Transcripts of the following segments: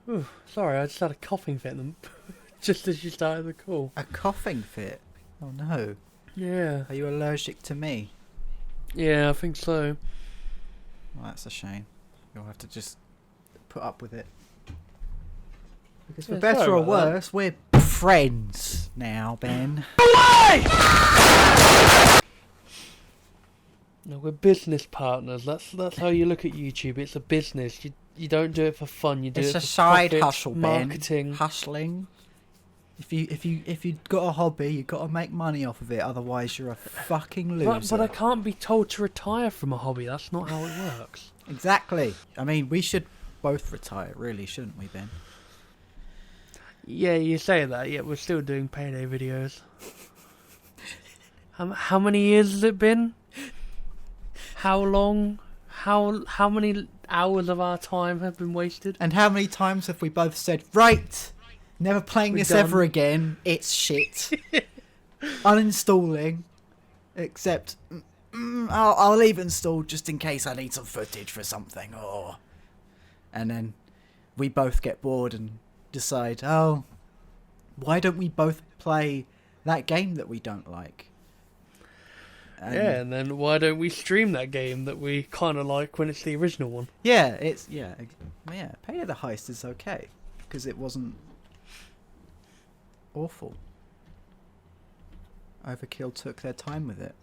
Ooh, sorry, I just had a coughing fit just as you started the call. A coughing fit? Oh no. Yeah. Are you allergic to me? Yeah, I think so. Well, that's a shame. You'll have to just put up with it. Because for better or worse, we're friends now, Ben. No, we're business partners. That's how you look at YouTube. It's a business. You don't do it for fun. You do it for It's a side profit, hustle, Ben. marketing. Hustling. If you've got a hobby, you've got to make money off of it. Otherwise, you're a fucking loser. But I can't be told to retire from a hobby. That's not how it works. Exactly. I mean, we should both retire, really, shouldn't we, Ben? Yeah, you say that. Yet we're still doing payday videos. How many years has it been? How long? How many hours of our time have been wasted? And how many times have we both said, right, never playing this ever again, it's shit. Uninstalling, except I'll leave it installed just in case I need some footage for something. And then we both get bored and decide, why don't we both play that game that we don't like? And then why don't we stream that game that we kind of like when it's the original one? Yeah, Pay the Heist is okay because it wasn't awful. Overkill took their time with it,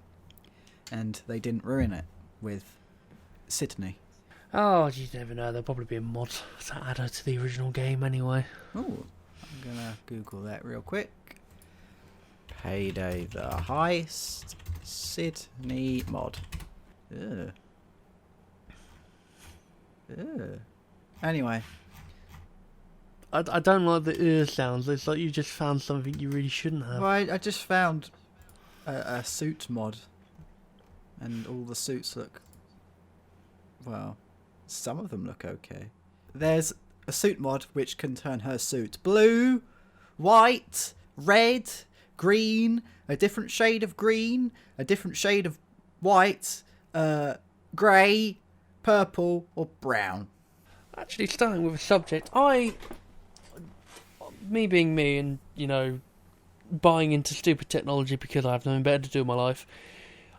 and they didn't ruin it with Sydney. Oh, you never know. There'll probably be a mod to add her to the original game anyway. Oh, I'm gonna Google that real quick. Payday the Heist Sydney mod. Ugh. Anyway. I don't like the sounds. It's like you just found something you really shouldn't have. Well, I just found a suit mod. And all the suits look... Well, some of them look okay. There's a suit mod which can turn her suit blue, white, red, green, a different shade of green, a different shade of white, grey, purple, or brown. Actually, starting with a subject, me being me and, buying into stupid technology because I have nothing better to do in my life,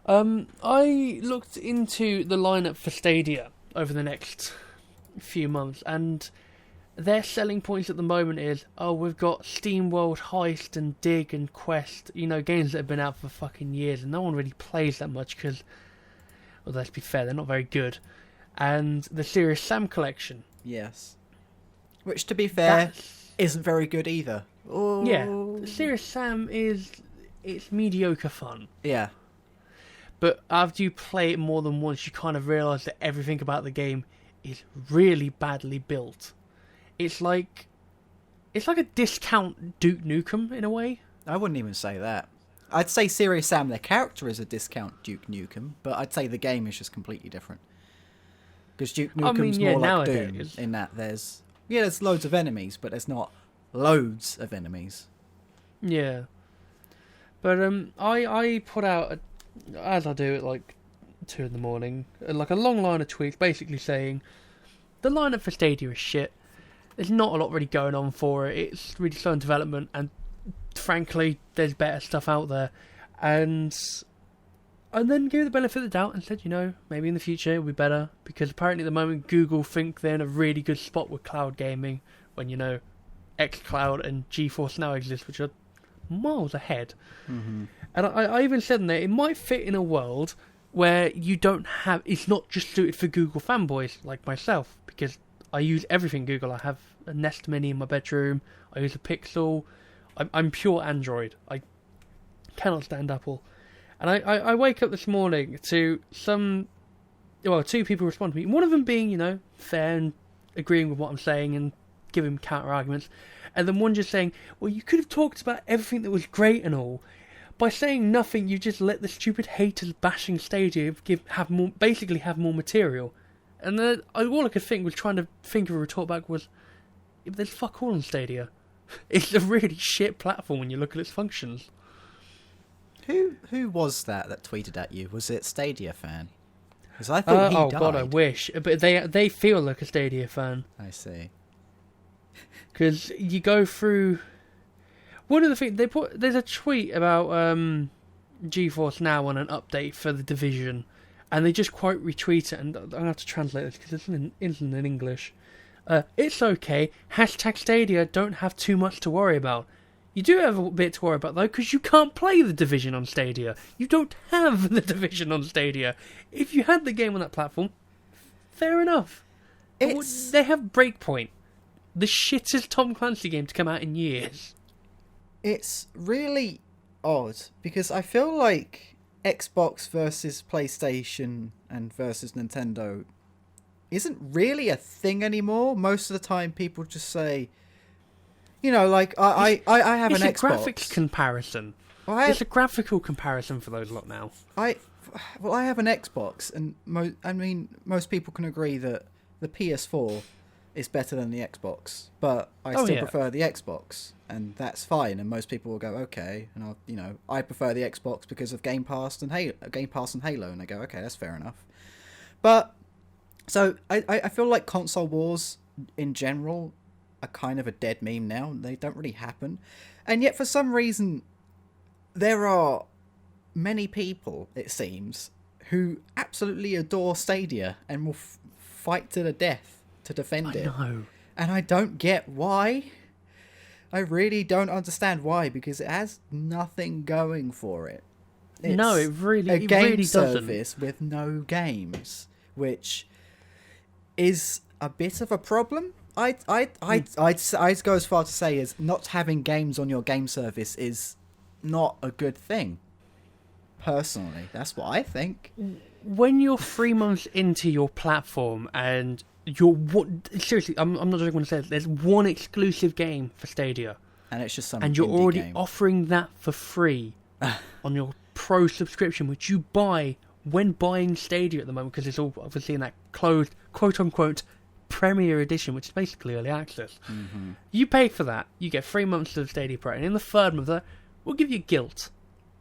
I looked into the lineup for Stadia over the next few months, and their selling points at the moment is, we've got SteamWorld, Heist, and Dig, and Quest, games that have been out for fucking years, and no one really plays that much because, well, let's be fair, they're not very good. And the Serious Sam collection. Yes. Which, to be fair, isn't very good either. Ooh. Yeah, Serious Sam it's mediocre fun. Yeah. But after you play it more than once, you kind of realise that everything about the game is really badly built. It's like a discount Duke Nukem in a way. I wouldn't even say that. I'd say Serious Sam, their character is a discount Duke Nukem, but I'd say the game is just completely different. Because Duke Nukem's more like nowadays. Doom in that there's loads of enemies, but there's not loads of enemies. Yeah. But I put out, as I do at like 2 a.m, like a long line of tweets basically saying the lineup for Stadia is shit. There's not a lot really going on for it. It's really slow in development, and frankly, there's better stuff out there. And then gave the benefit of the doubt and said, maybe in the future it'll be better, because apparently at the moment Google think they're in a really good spot with cloud gaming when, xCloud and GeForce Now exist, which are miles ahead. Mm-hmm. And I even said in there, it might fit in a world where it's not just suited for Google fanboys like myself, because I use everything Google. I have a Nest Mini in my bedroom, I use a Pixel, I'm pure Android, I cannot stand Apple. And I wake up this morning to two people respond to me. One of them being, fair and agreeing with what I'm saying and giving counter arguments. And then one just saying, well, you could have talked about everything that was great and all. By saying nothing, you just let the stupid haters bashing Stadia have more material. And then all I could think was trying to think of a retort back was, yeah, but there's fuck all on Stadia. It's a really shit platform when you look at its functions. Who was that tweeted at you? Was it Stadia fan? Because I thought he died. God, I wish. But they feel like a Stadia fan. I see. Because you go through... One of the things... There's a tweet about GeForce Now on an update for The Division. And they just quote retweet it. And I'm going to have to translate this because it isn't in English. It's okay. Hashtag Stadia don't have too much to worry about. You do have a bit to worry about, though, because you can't play The Division on Stadia. You don't have The Division on Stadia. If you had the game on that platform, fair enough. They have Breakpoint, the shittest Tom Clancy game to come out in years. It's really odd, because I feel like Xbox versus PlayStation and versus Nintendo isn't really a thing anymore. Most of the time, people just say... You know, like, I have an Xbox. It's a graphics comparison. It's a graphical comparison for those lot now. I have an Xbox, and most people can agree that the PS4 is better than the Xbox, but I still prefer the Xbox, and that's fine. And most people will go, okay, and I prefer the Xbox because of Game Pass and Halo, and I go, okay, that's fair enough. But so I feel like console wars in general are kind of a dead meme now. They don't really happen. And yet, for some reason, there are many people, it seems, who absolutely adore Stadia and will fight to the death to defend it. I know. And I don't get why. I really don't understand why, because it has nothing going for it. It's it really game doesn't. service with no games, which is a bit of a problem. I'd go as far to say as not having games on your game service is not a good thing. Personally, that's what I think. When you're 3 months into your platform and seriously, I'm not just going to say this, there's one exclusive game for Stadia, and it's just some and you're indie already game. offering that for free on your Pro subscription, which you buy when buying Stadia at the moment, because it's all obviously in that closed quote-unquote Premier Edition, which is basically early access. Mm-hmm. You pay for that, you get 3 months of Stadia Pro, and in the third month, we'll give you Guilt,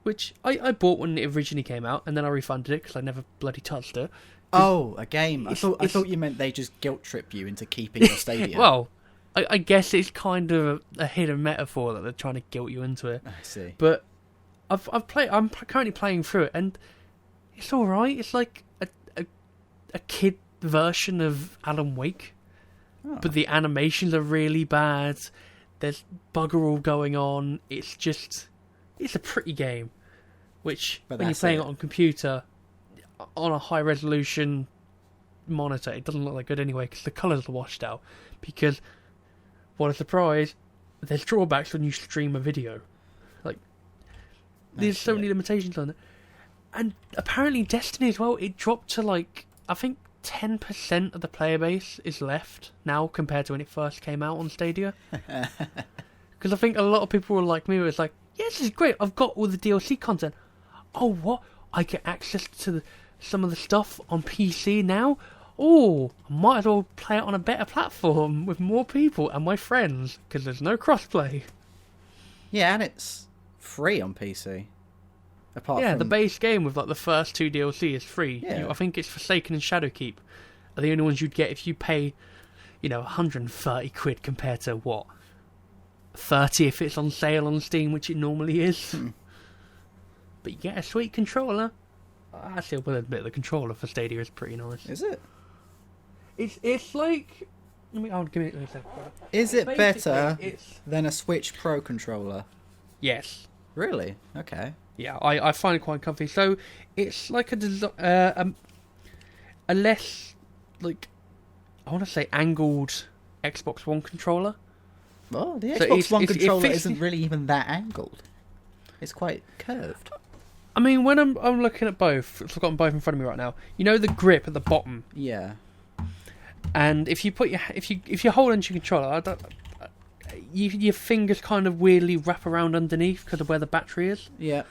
which I bought when it originally came out, and then I refunded it because I never bloody touched it. Oh, a game. I thought you meant they just guilt trip you into keeping your Stadia. Well, I guess it's kind of a hidden metaphor that they're trying to guilt you into it. I see. But I'm currently playing through it, and it's all right. It's like a kid version of Alan Wake, but the animations are really bad. There's bugger all going on. It's a pretty game, which when you're playing it on computer, on a high resolution monitor, it doesn't look that good anyway because the colours are washed out. Because, what a surprise, there's drawbacks when you stream a video. Like, there's so many limitations on it. And apparently Destiny as well, it dropped to like, I think 10% of the player base is left now compared to when it first came out on Stadia. Because I think a lot of people were like me, who was like, yeah, this is great, I've got all the DLC content. Oh, what? I get access to some of the stuff on PC now? Oh, I might as well play it on a better platform with more people and my friends, because there's no crossplay. Yeah, and it's free on PC. Apart from... the base game with like the first 2 DLC is free. Yeah. I think it's Forsaken and Shadowkeep are the only ones you'd get if you pay, 130 quid compared to what? 30 if it's on sale on Steam, which it normally is. But you get a sweet controller. Actually, I will admit the controller for Stadia is pretty nice. Is it? It's like... Let me give it a second. Is it better than a Switch Pro controller? Yes. Really? Okay. Yeah, I find it quite comfy. So it's like a less, like, I want to say angled Xbox One controller. Well, the Xbox One controller isn't really even that angled. It's quite curved. I mean, when I'm looking at both, so I've got them both in front of me right now. You know the grip at the bottom. Yeah. And if you hold onto your controller, your fingers kind of weirdly wrap around underneath because of where the battery is. Yeah.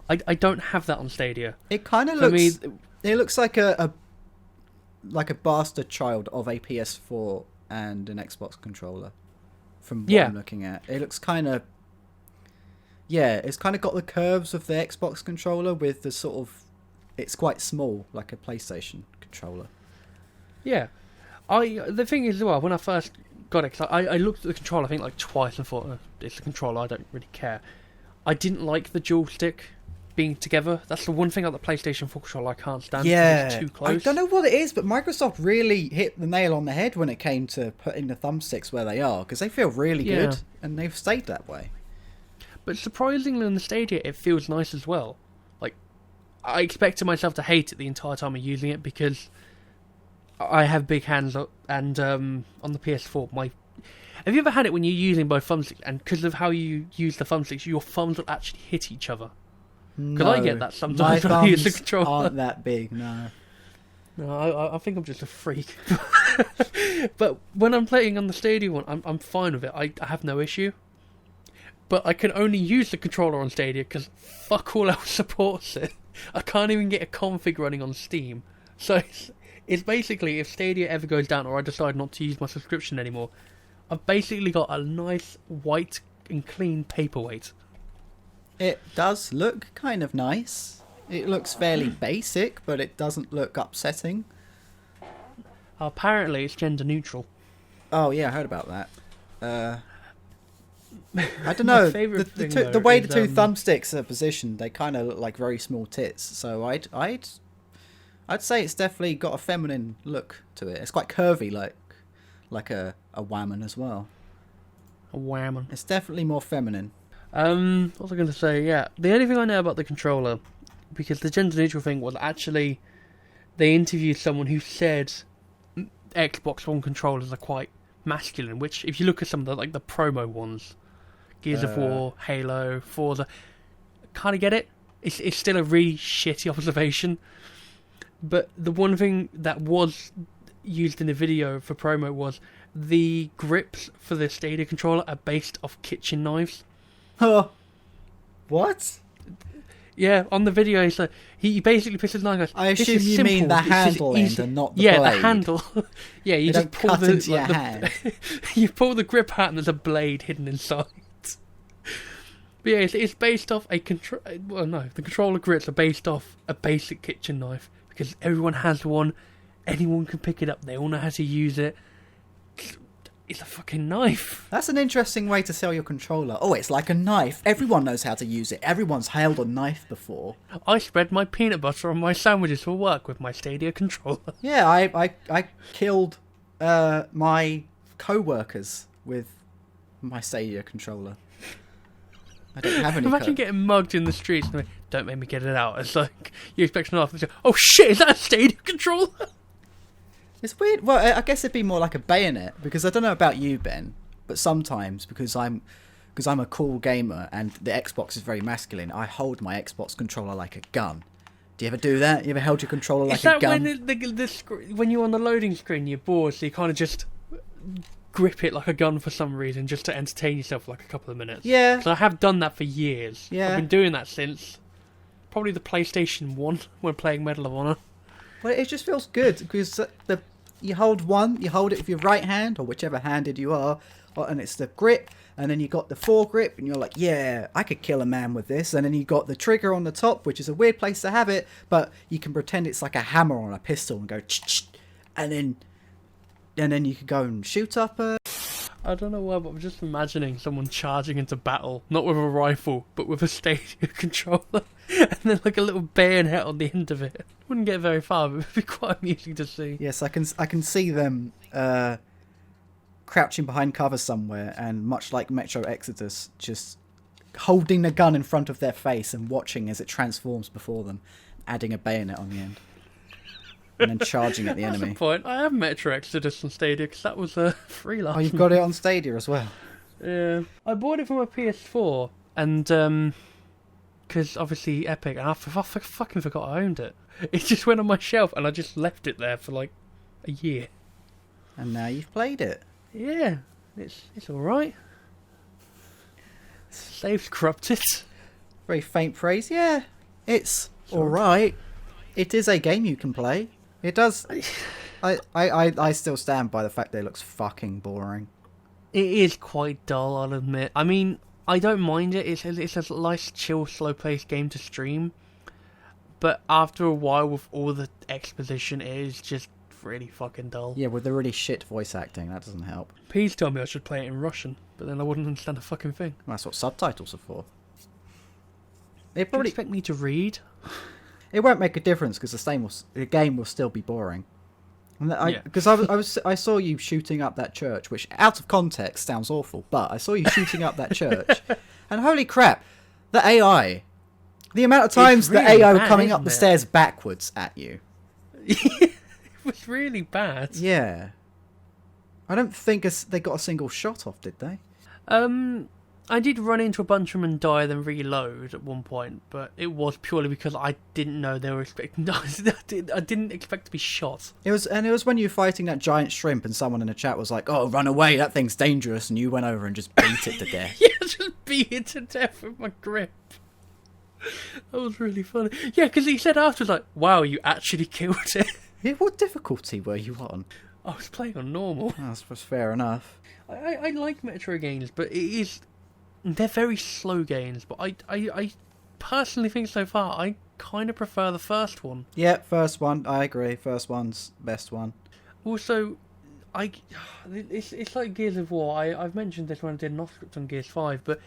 I don't have that on Stadia. It kind of looks. It looks like a bastard child of a PS4 and an Xbox controller. From what I'm looking at, it looks kind of. Yeah, it's kind of got the curves of the Xbox controller with the sort of. It's quite small, like a PlayStation controller. Yeah, the thing is, well, when I first got it. 'Cause I looked at the controller, I think, like twice and thought, it's the controller, I don't really care. I didn't like the dual stick being together. That's the one thing about the PlayStation 4 controller I can't stand. It's too close. I don't know what it is, but Microsoft really hit the nail on the head when it came to putting the thumbsticks where they are, because they feel really good, and they've stayed that way. But surprisingly on the Stadia, it feels nice as well. Like, I expected myself to hate it the entire time of using it, because I have big hands, and on the PS4, have you ever had it when you're using both thumbsticks, and because of how you use the thumbsticks, your thumbs will actually hit each other? Because I get that sometimes when I use the controller. Aren't that big, no. No, I think I'm just a freak. But when I'm playing on the Stadia one, I'm fine with it. I have no issue. But I can only use the controller on Stadia because fuck all else supports it. I can't even get a config running on Steam. So it's basically, if Stadia ever goes down or I decide not to use my subscription anymore, I've basically got a nice white and clean paperweight. It does look kind of nice. It looks fairly basic, but it doesn't look upsetting. Apparently, it's gender neutral. Oh yeah, I heard about that. I don't know. The way the two thumbsticks are positioned, they kind of look like very small tits. So I'd say it's definitely got a feminine look to it. It's quite curvy, like a whammon as well. A whammon. It's definitely more feminine. What was I going to say? Yeah, the only thing I know about the controller, because the gender neutral thing was actually, they interviewed someone who said Xbox One controllers are quite masculine, which if you look at some of the promo ones, Gears of War, Halo, Forza, kind of get it. It's still a really shitty observation, but the one thing that was used in the video for promo was the grips for the Stadia controller are based off kitchen knives. Oh, what? Yeah, on the video, he basically puts his knife. I assume you mean the handle end and not the blade. Yeah, the handle. Yeah, you just pull into your hand. You pull the grip out and there's a blade hidden inside. But yeah, it's based off a control. Well, no, the controller grips are based off a basic kitchen knife because everyone has one. Anyone can pick it up. They all know how to use it. It's a fucking knife. That's an interesting way to sell your controller. Oh, it's like a knife. Everyone knows how to use it. Everyone's held a knife before. I spread my peanut butter on my sandwiches for work with my Stadia controller. Yeah, I killed my co-workers with my Stadia controller. I don't have any. Imagine getting mugged in the streets and don't make me get it out. It's like you expect an officer. Oh shit! Is that a Stadia controller? It's weird. Well, I guess it'd be more like a bayonet, because I don't know about you, Ben, but sometimes because I'm a cool gamer and the Xbox is very masculine, I hold my Xbox controller like a gun. Do you ever do that? You ever held your controller like a gun? Is that when you're on the loading screen, you're bored, so you kind of just grip it like a gun for some reason, just to entertain yourself for like a couple of minutes? Yeah. Because I have done that for years. Yeah. I've been doing that since probably the PlayStation 1 when playing Medal of Honor. Well, it just feels good because you hold it with your right hand or whichever handed you are, and it's the grip, and then you got the foregrip, and you're like, yeah, I could kill a man with this, and then you got the trigger on the top, which is a weird place to have it, but you can pretend it's like a hammer on a pistol and go, and then you could go and shoot up a... I don't know why, but I'm just imagining someone charging into battle, not with a rifle, but with a Stadia controller, and then like a little bayonet on the end of it. Wouldn't get very far, but it would be quite amusing to see. Yes, I can see them crouching behind cover somewhere, and much like Metro Exodus, just holding the gun in front of their face and watching as it transforms before them, adding a bayonet on the end. And then charging at the enemy. That's the point. I have Metro Exodus on Stadia because that was free last month. Oh, you've got it on Stadia as well? Yeah. I bought it for my PS4 and because obviously Epic, and I fucking forgot I owned it. It just went on my shelf and I just left it there for like a year. And now you've played it. Yeah. It's alright. Save's corrupted. Very faint praise. Yeah. It's alright. It is a game you can play. It does. I still stand by the fact that it looks fucking boring. It is quite dull, I'll admit. I mean, I don't mind it. It's a nice, chill, slow-paced game to stream. But after a while, with all the exposition, it is just really fucking dull. Yeah, with the really shit voice acting, that doesn't help. Please tell me I should play it in Russian, but then I wouldn't understand a fucking thing. Well, that's what subtitles are for. Do you expect me to read? It won't make a difference because the game will still be boring. Because I saw you shooting up that church, which out of context sounds awful, but I saw you shooting up that church, and holy crap, the AI, the amount of times the AI were coming up the stairs backwards at you. It was really bad. Yeah. I don't think they got a single shot off, did they? I did run into a bunch of them and die, then reload at one point, but it was purely because I didn't know they were expecting. I didn't expect to be shot. It was when you were fighting that giant shrimp, and someone in the chat was like, "Oh, run away! That thing's dangerous," and you went over and just beat it to death. Yeah, just beat it to death with my grip. That was really funny. Yeah, because he said afterwards, like, "Wow, you actually killed it." Yeah, what difficulty were you on? I was playing on normal. Oh, that's fair enough. I like Metro games, but they're very slow games. But I personally think so far I kind of prefer the first one. Yeah, first one. I agree. First one's best one. Also, it's like Gears of War. I've mentioned this when I did an off-script on Gears 5, but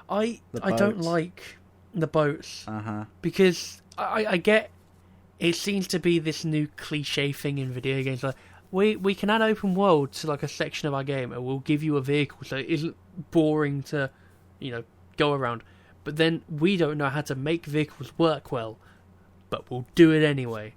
I don't like the boats. Because I get it seems to be this new cliche thing in video games. Like we can add open world to like a section of our game, and we'll give you a vehicle, so it isn't boring to, go around. But then we don't know how to make vehicles work well, but we'll do it anyway.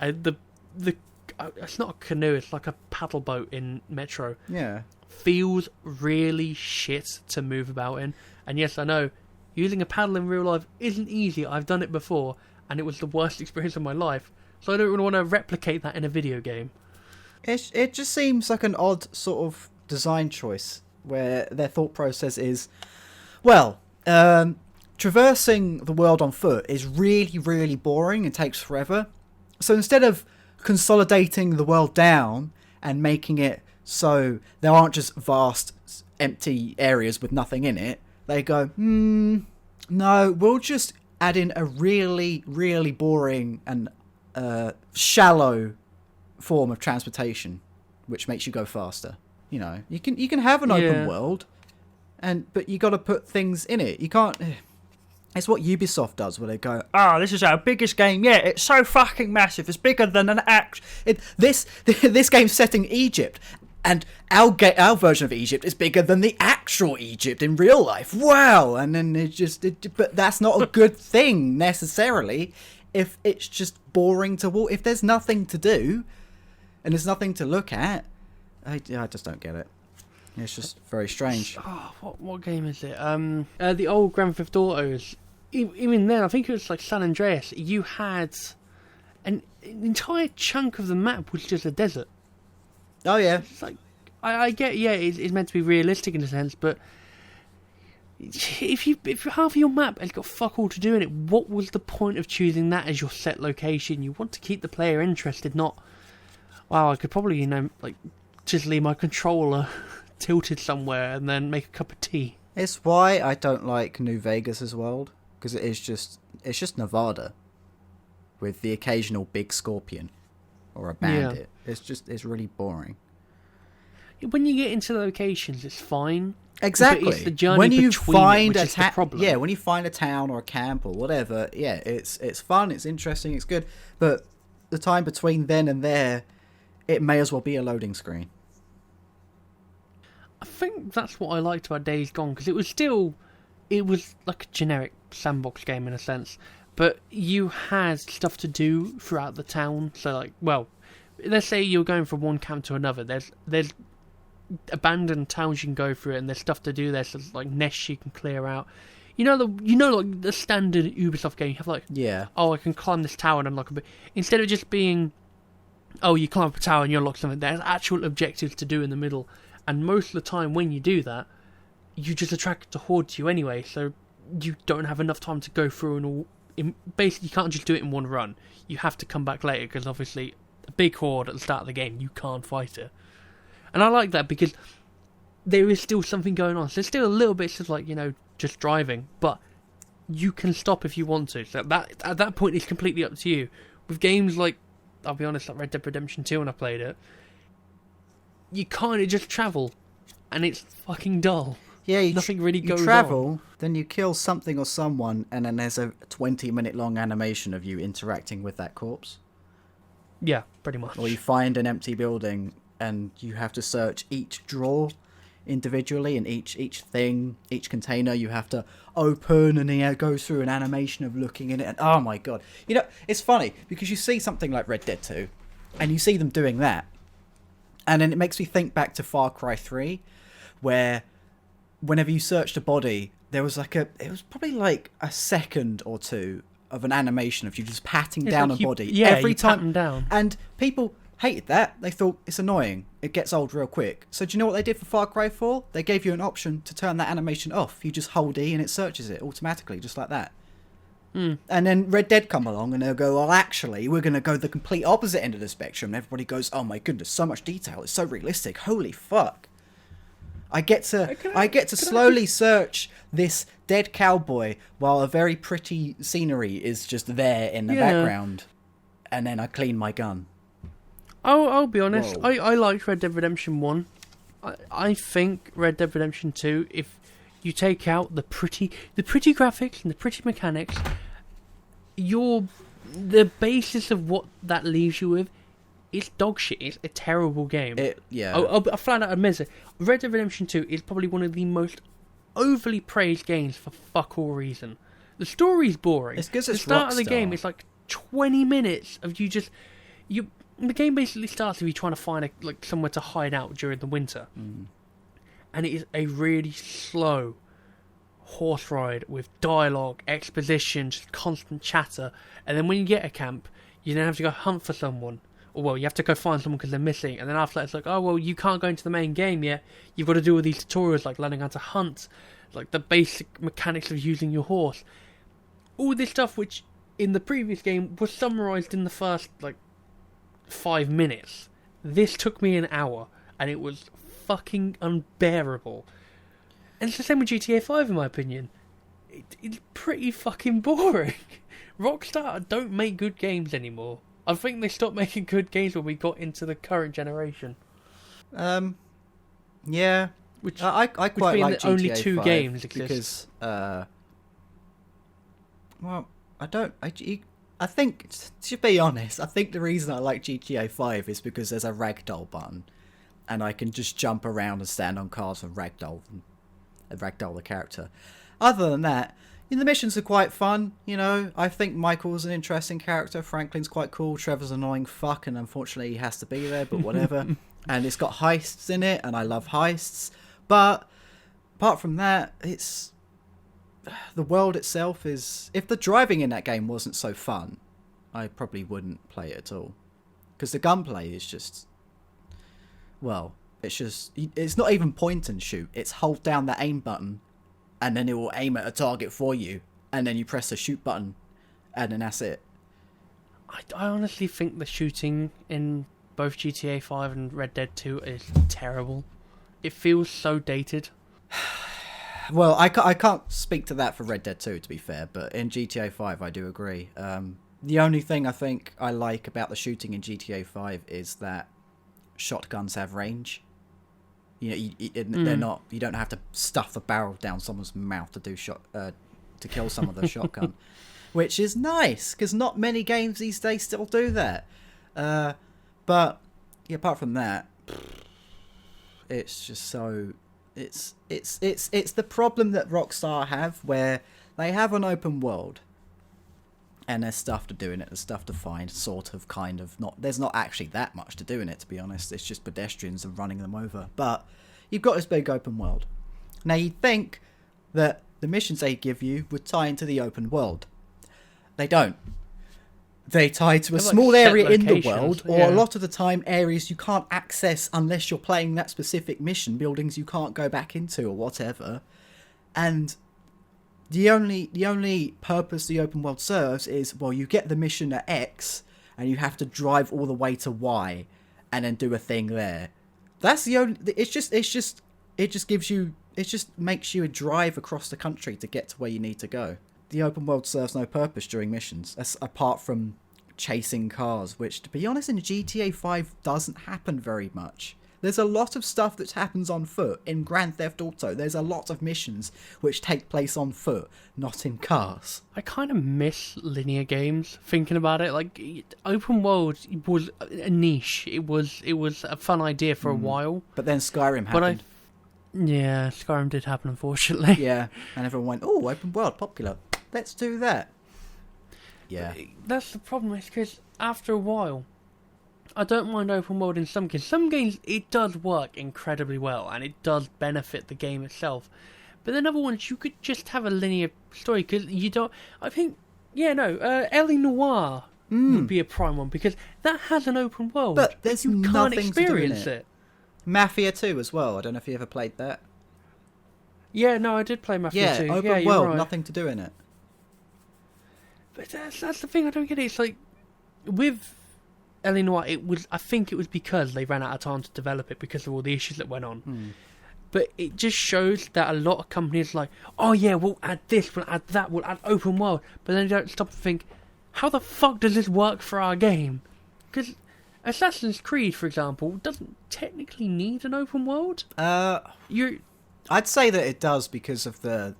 It's not a canoe, it's like a paddle boat in Metro. Yeah. Feels really shit to move about in. And yes, I know, using a paddle in real life isn't easy. I've done it before, and it was the worst experience of my life. So I don't really want to replicate that in a video game. It just seems like an odd sort of design choice, where their thought process is, well, traversing the world on foot is really, really boring and takes forever. So instead of consolidating the world down and making it so there aren't just vast empty areas with nothing in it, they go, no, we'll just add in a really, really boring and shallow form of transportation, which makes you go faster. You can have an open world, but you got to put things in it. You can't. It's what Ubisoft does, where they go, this is our biggest game yet. It's so fucking massive. It's bigger than an this game's set in Egypt, and our version of Egypt is bigger than the actual Egypt in real life. Wow! And then but that's not a good thing necessarily. If it's just boring to walk, if there's nothing to do, and there's nothing to look at, I just don't get it. It's just very strange. Oh, what game is it? The old Grand Theft Autos. Even then, I think it was like San Andreas. You had an entire chunk of the map was just a desert. Oh yeah. It's like I get, it's meant to be realistic in a sense, but if half of your map has got fuck all to do in it, what was the point of choosing that as your set location? You want to keep the player interested, not, wow, I could probably, just leave my controller tilted somewhere and then make a cup of tea. It's why I don't like New Vegas' world, because it's just Nevada with the occasional big scorpion or a bandit. Yeah. It's really boring. When you get into locations, it's fine. Exactly. But it's the journey when you find the problem. Yeah, when you find a town or a camp or whatever, it's fun, it's interesting, it's good. But the time between then and there, it may as well be a loading screen. I think that's what I liked about Days Gone, because it was like a generic sandbox game in a sense, but you had stuff to do throughout the town. So let's say you're going from one camp to another. There's abandoned towns you can go through, and there's stuff to do. There's like nests you can clear out. Like the standard Ubisoft game. You have I can climb this tower and unlock a bit. Instead of just being, you climb up a tower and you unlock something. There's actual objectives to do in the middle. And most of the time when you do that, you just attract the horde to you anyway, so you don't have enough time to go through basically you can't just do it in one run. You have to come back later, because obviously a big horde at the start of the game, you can't fight it. And I like that, because there is still something going on. So there's still a little bit of just driving, but you can stop if you want to. So at that point it's completely up to you. With games like I'll be honest, like Red Dead Redemption 2 when I played it, you kind of just travel, and it's fucking dull. Yeah, nothing really goes on. You travel, then you kill something or someone, and then there's a 20-minute long animation of you interacting with that corpse. Yeah, pretty much. Or you find an empty building, and you have to search each drawer individually, and each thing, each container you have to open, and then it goes through an animation of looking in it, and oh my god. You know, it's funny, because you see something like Red Dead 2, and you see them doing that, and then it makes me think back to Far Cry 3, where whenever you searched a body, there was it was probably like a second or two of an animation of you just patting down a body every time. Pat them down. And people hated that. They thought it's annoying. It gets old real quick. So do you know what they did for Far Cry 4? They gave you an option to turn that animation off. You just hold E and it searches it automatically, just like that. Mm. And then Red Dead come along and they'll go, well, actually, we're going to go the complete opposite end of the spectrum. And everybody goes, oh my goodness, so much detail. It's so realistic. Holy fuck. I get to slowly search this dead cowboy while a very pretty scenery is just there in the background, and then I clean my gun. I'll be honest. I liked Red Dead Redemption 1. I think Red Dead Redemption 2, if you take out the pretty graphics and the pretty mechanics, the basis of what that leaves you with, it's dog shit. It's a terrible game. I'll flat out admit it. Red Dead Redemption 2 is probably one of the most overly praised games for fuck all reason. The story's boring. It's because it's the start Rockstar. of the game, it's like 20 minutes of you just... The game basically starts with you trying to find somewhere to hide out during the winter. Mm. And it is a really slow horse ride with dialogue, exposition, just constant chatter. And then when you get a camp, you then have to go hunt for someone. Or, well, you have to go find someone because they're missing. And then after that, it's like, oh, well, you can't go into the main game yet. You've got to do all these tutorials, like learning how to hunt, like the basic mechanics of using your horse. All this stuff, which in the previous game was summarised in the first, 5 minutes. This took me an hour, and it was fucking unbearable. And it's the same with GTA 5, in my opinion. It's pretty fucking boring. Rockstar don't make good games anymore. I think they stopped making good games when we got into the current generation. Yeah. Which I quite like GTA only 2 5 games exist. Because, I think, to be honest, I think the reason I like GTA 5 is because there's a ragdoll button, and I can just jump around and stand on cars and ragdoll the character. Other than that, the missions are quite fun, I think Michael's an interesting character, Franklin's quite cool, Trevor's an annoying fuck, and unfortunately he has to be there, but whatever. And it's got heists in it, and I love heists, but apart from that, it's... The world itself is... If the driving in that game wasn't so fun, I probably wouldn't play it at all. Because the gunplay is just... Well, it's not even point and shoot, it's hold down the aim button, and then it will aim at a target for you, and then you press the shoot button, and then that's it. I honestly think the shooting in both GTA 5 and Red Dead 2 is terrible. It feels so dated. Well, I can't speak to that for Red Dead 2, to be fair, but in GTA 5 I do agree. The only thing I think I like about the shooting in GTA 5 is that shotguns have range. They're not. You don't have to stuff the barrel down someone's mouth to kill someone with a shotgun, which is nice because not many games these days still do that. But apart from that, it's just so. It's the problem that Rockstar have, where they have an open world, and there's stuff to do in it, there's stuff to find, sort of, kind of. There's not actually that much to do in it, to be honest. It's just pedestrians and running them over. But you've got this big open world. Now, you'd think that the missions they give you would tie into the open world. They don't. They tie to a small area in the world, or a lot of the time areas you can't access unless you're playing that specific mission, buildings you can't go back into or whatever. And the only purpose the open world serves is, well, you get the mission at X and you have to drive all the way to Y and then do a thing there. That's the only... It just makes you drive across the country to get to where you need to go. The open world serves no purpose during missions, apart from chasing cars, which, to be honest, in GTA 5 doesn't happen very much. There's a lot of stuff that happens on foot. In Grand Theft Auto, there's a lot of missions which take place on foot, not in cars. I kind of miss linear games, thinking about it. Like, open world was a niche. It was a fun idea for a while. But then Skyrim happened. Yeah, Skyrim did happen, unfortunately. Yeah, and everyone went, oh, open world, popular. Let's do that. Yeah. That's the problem, is because after a while, I don't mind open world in some games. Some games, it does work incredibly well, and it does benefit the game itself. But then other ones, you could just have a linear story, because you don't... I think, Ellie Noire would be a prime one, because that has an open world, but there's you can't nothing experience to do in it. Mafia 2 as well. I don't know if you ever played that. Yeah, no, I did play Mafia 2. Yeah, open you're world, right. nothing to do in it. But that's the thing I don't get. It's like, with Ellie Noire, I think it was because they ran out of time to develop it because of all the issues that went on. But it just shows that a lot of companies are like, oh yeah, we'll add this, we'll add that, we'll add open world. But then they don't stop and think, how the fuck does this work for our game? Because Assassin's Creed, for example, doesn't technically need an open world. I'd say that it does because of the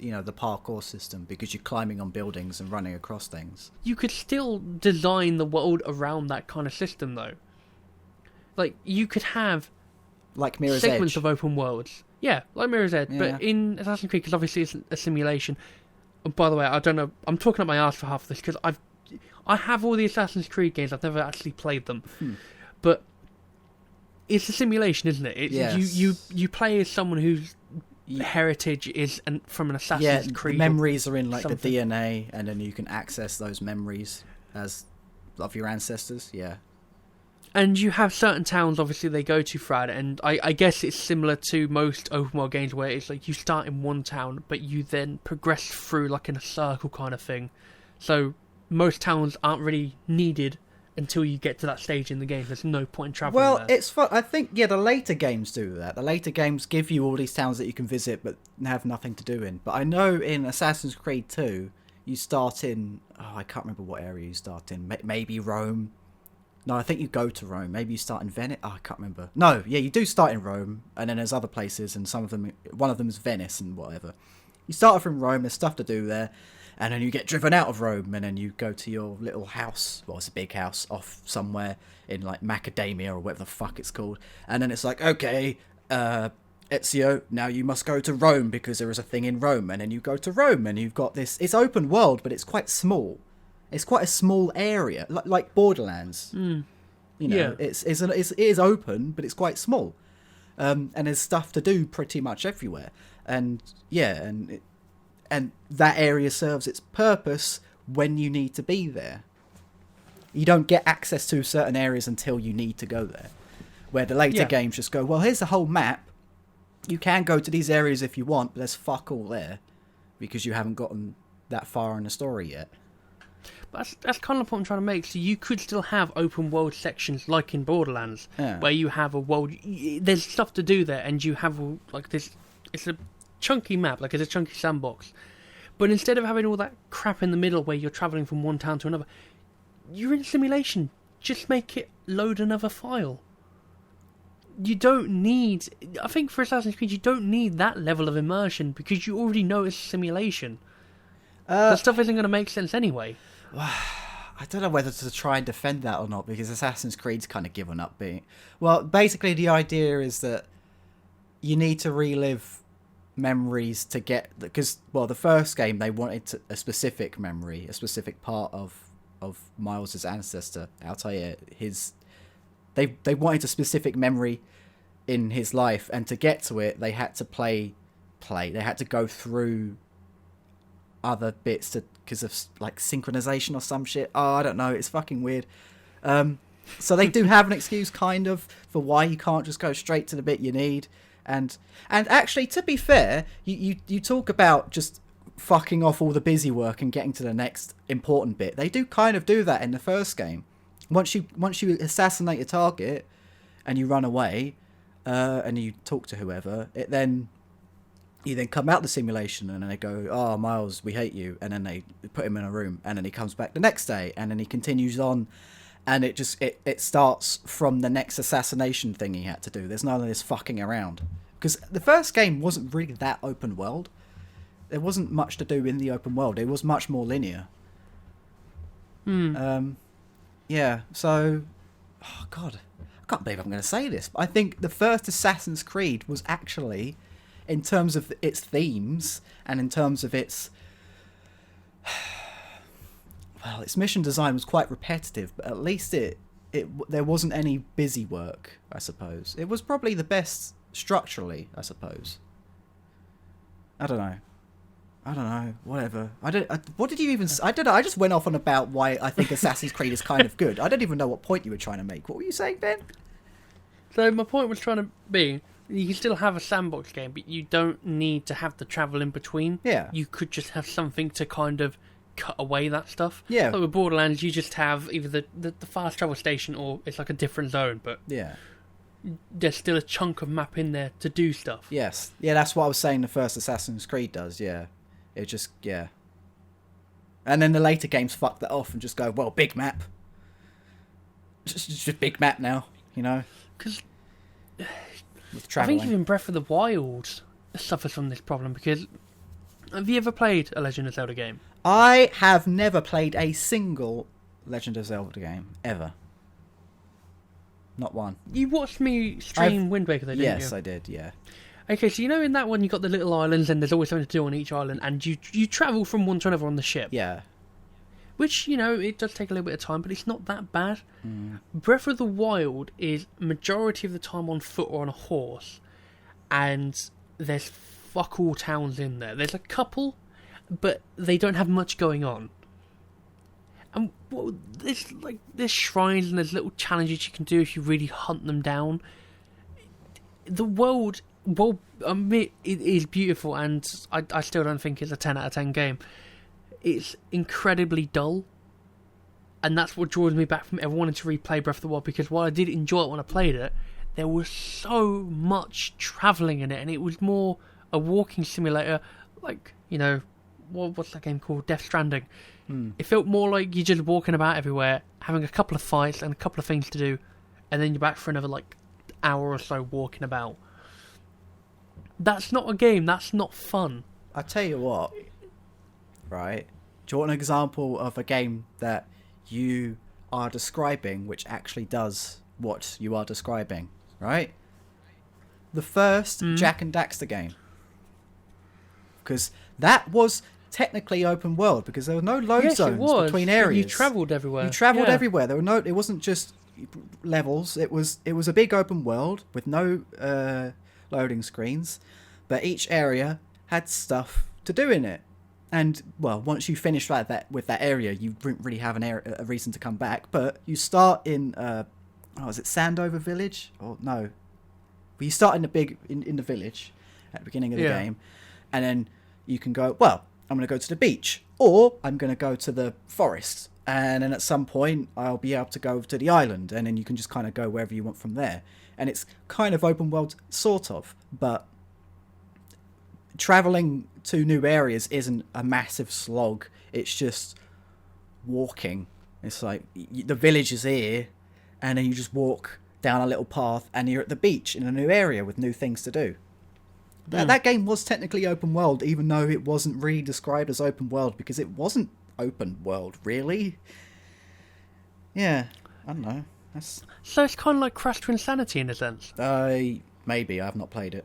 parkour system, because you're climbing on buildings and running across things. You could still design the world around that kind of system, though. Like, you could have like Mirror's segments Edge. of open worlds. Yeah, like Mirror's Edge. Yeah. But in Assassin's Creed, because obviously it's a simulation. And by the way, I don't know, I'm talking up my ass for half of this, because I have all the Assassin's Creed games, I've never actually played them. But it's a simulation, isn't it? Yes. You play as someone whose heritage is from an Assassin's Creed. Memories are in like something. the DNA, and then you can access those memories of your ancestors. Yeah. And you have certain towns, obviously, they go to throughout it, and I guess it's similar to most open world games where it's like you start in one town, but you then progress through like in a circle kind of thing. So most towns aren't really needed until you get to that stage in the game. There's no point in travelling Well, there. it's fun. I think, the later games do that. The later games give you all these towns that you can visit but have nothing to do in. But I know in Assassin's Creed 2, you start in... Oh, I can't remember what area you start in. Maybe Rome. No, I think you go to Rome. Maybe you start in Venice. Oh, I can't remember. No, yeah, you do start in Rome, and then there's other places, and one of them is Venice and whatever. You start from Rome, there's stuff to do there, and then you get driven out of Rome, and then you go to your little house. Well, it's a big house off somewhere in like Macadamia or whatever the fuck it's called. And then it's like, okay, Ezio, now you must go to Rome because there is a thing in Rome. And then you go to Rome, and you've got this. It's open world, but it's quite small. It's quite a small area, like Borderlands. Yeah. It is open, but it's quite small. And there's stuff to do pretty much everywhere. And yeah, and that area serves its purpose when you need to be there. You don't get access to certain areas until you need to go there. Where the later games just go, well, here's the whole map. You can go to these areas if you want, but there's fuck all there because you haven't gotten that far in the story yet. But that's kind of what I'm trying to make. So you could still have open world sections like in Borderlands, where you have a world. There's stuff to do there, and you have like this. It's a chunky map, like it's a chunky sandbox. But instead of having all that crap in the middle where you're travelling from one town to another, you're in a simulation. Just make it load another file. You don't need... I think for Assassin's Creed, you don't need that level of immersion because you already know it's a simulation. That stuff isn't going to make sense anyway. I don't know whether to try and defend that or not because Assassin's Creed's kind of given up being... Well, basically the idea is that you need to relive memories to get... Because, well, the first game, they wanted a specific memory, a specific part of Miles' ancestor, Altair, They wanted a specific memory in his life, and to get to it, they had to play. They had to go through other bits because of like synchronization or some shit. Oh, I don't know. It's fucking weird. So they do have an excuse, kind of, for why you can't just go straight to the bit you need. And actually, to be fair, you talk about just fucking off all the busy work and getting to the next important bit. They do kind of do that in the first game. Once you assassinate a target and you run away and you talk to whoever, it then You then come out the simulation and then they go, "Oh, Miles, we hate you," and then they put him in a room, and then he comes back the next day, and then he continues on, and it starts from the next assassination thing he had to do. There's none of this fucking around, because the first game wasn't really that open world. There wasn't much to do in the open world. It was much more linear. Yeah. So, oh god, I can't believe I'm going to say this, but I think the first Assassin's Creed was actually, in terms of its themes and in terms of its mission design was quite repetitive, but at least there wasn't any busy work, I suppose. It was probably the best structurally, I suppose. I don't know. Whatever. What did you even... I don't know. I just went off on about why I think Assassin's Creed is kind of good. I don't even know what point you were trying to make. What were you saying, Ben? So my point was trying to be, you can still have a sandbox game, but you don't need to have the travel in between. Yeah. You could just have something to kind of cut away that stuff. Yeah. Like with Borderlands, you just have either the fast travel station or it's like a different zone, but Yeah. there's still a chunk of map in there to do stuff. Yes. Yeah, that's what I was saying the first Assassin's Creed does, yeah. It just, yeah. And then the later games fuck that off and just go, well, big map. Just big map now, you know? Because With I traveling. think even Breath of the Wild suffers from this problem, because have you ever played a Legend of Zelda game? I have never played a single Legend of Zelda game, ever. Not one. You watched me stream Wind Waker, though, didn't you? Yes, I did, yeah. Okay, so you know in that one you got the little islands and there's always something to do on each island, and you travel from one to another on the ship. Yeah. Which, you know, it does take a little bit of time, but it's not that bad. Breath of the Wild is majority of the time on foot or on a horse, and there's fuck all towns in there. There's a couple, but they don't have much going on. And there's shrines and there's little challenges you can do if you really hunt them down. The world, well, it is beautiful, and I still don't think it's a 10 out of 10 game. It's incredibly dull, and that's what draws me back from ever wanting to replay Breath of the Wild, because while I did enjoy it when I played it, there was so much travelling in it, and it was more a walking simulator, like, you know, what's that game called? Death Stranding. It felt more like you're just walking about everywhere, having a couple of fights and a couple of things to do, and then you're back for another, like, hour or so walking about. That's not a game, that's not fun. I tell you what, right? Do you want an example of a game that you are describing which actually does what you are describing, right? The first Jak and Daxter game. Because that was technically open world, because there were no load zones between areas. You travelled everywhere. You travelled everywhere. There were no. It wasn't just levels. It was a big open world with no loading screens, but each area had stuff to do in it. And well, once you finish with that area, you didn't really have a reason to come back. But you start in is it Sandover Village? Or no, well, you start in the village at the beginning of the game, and then you can go, well, I'm going to go to the beach, or I'm going to go to the forest, and then at some point I'll be able to go to the island, and then you can just kind of go wherever you want from there. And it's kind of open world, sort of, but traveling to new areas isn't a massive slog. It's just walking. It's like the village is here, and then you just walk down a little path, and you're at the beach in a new area with new things to do. That game was technically open world, even though it wasn't really described as open world, because it wasn't open world, really. Yeah, I don't know. So it's kind of like Crash to Insanity in a sense. Maybe I've not played it.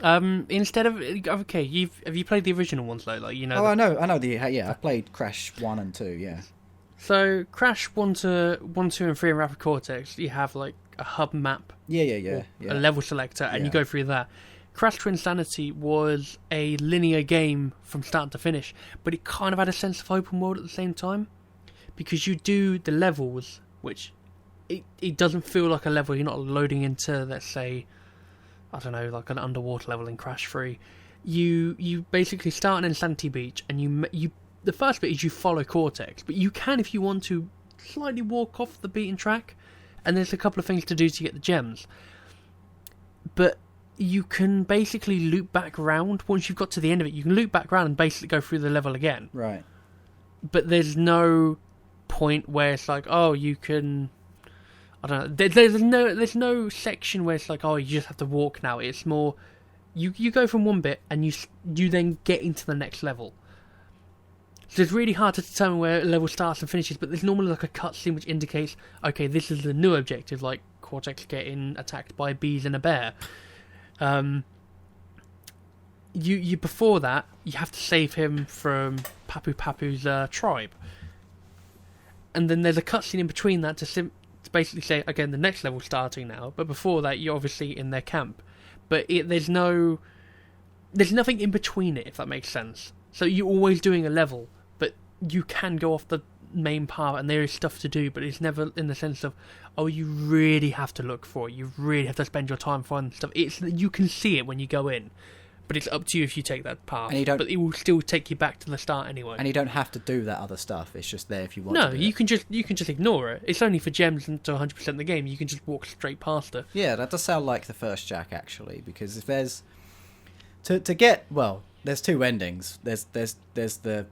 Instead of have you played the original ones though? Like, you know. Oh, I know. I played Crash 1 and 2. Yeah. So Crash 1, 2, and 3 in Rapid Cortex, you have like a hub map. Yeah. A level selector, and you go through that. Crash to Insanity was a linear game from start to finish, but it kind of had a sense of open world at the same time, because you do the levels, which it doesn't feel like a level. You're not loading into, let's say, I don't know, like an underwater level in Crash 3. You basically start in Insanity Beach, and you the first bit is you follow Cortex, but you can, if you want to, slightly walk off the beaten track, and there's a couple of things to do to get the gems. But you can basically loop back around. Once you've got to the end of it, you can loop back around and basically go through the level again. Right. But there's no point where it's like, oh, you can... I don't know. There's no section where it's like, oh, you just have to walk now. It's more... You go from one bit and you then get into the next level. So it's really hard to determine where a level starts and finishes, but there's normally like a cutscene which indicates, okay, this is the new objective, like Cortex getting attacked by bees and a bear. You before that, you have to save him from Papu Papu's tribe. And then there's a cutscene in between that to basically say, again, the next level's starting now, but before that, you're obviously in their camp. But there's nothing in between it, if that makes sense. So you're always doing a level, but you can go off the main path and there is stuff to do, but it's never in the sense of, oh, you really have to look for it. You really have to spend your time finding stuff. You can see it when you go in, but it's up to you if you take that path. But it will still take you back to the start anyway. And you don't have to do that other stuff. It's just there if you want to. No, you can just ignore it. It's only for gems and to 100% the game. You can just walk straight past it. Yeah, that does sound like the first Jack actually, because if there's there's two endings. There's the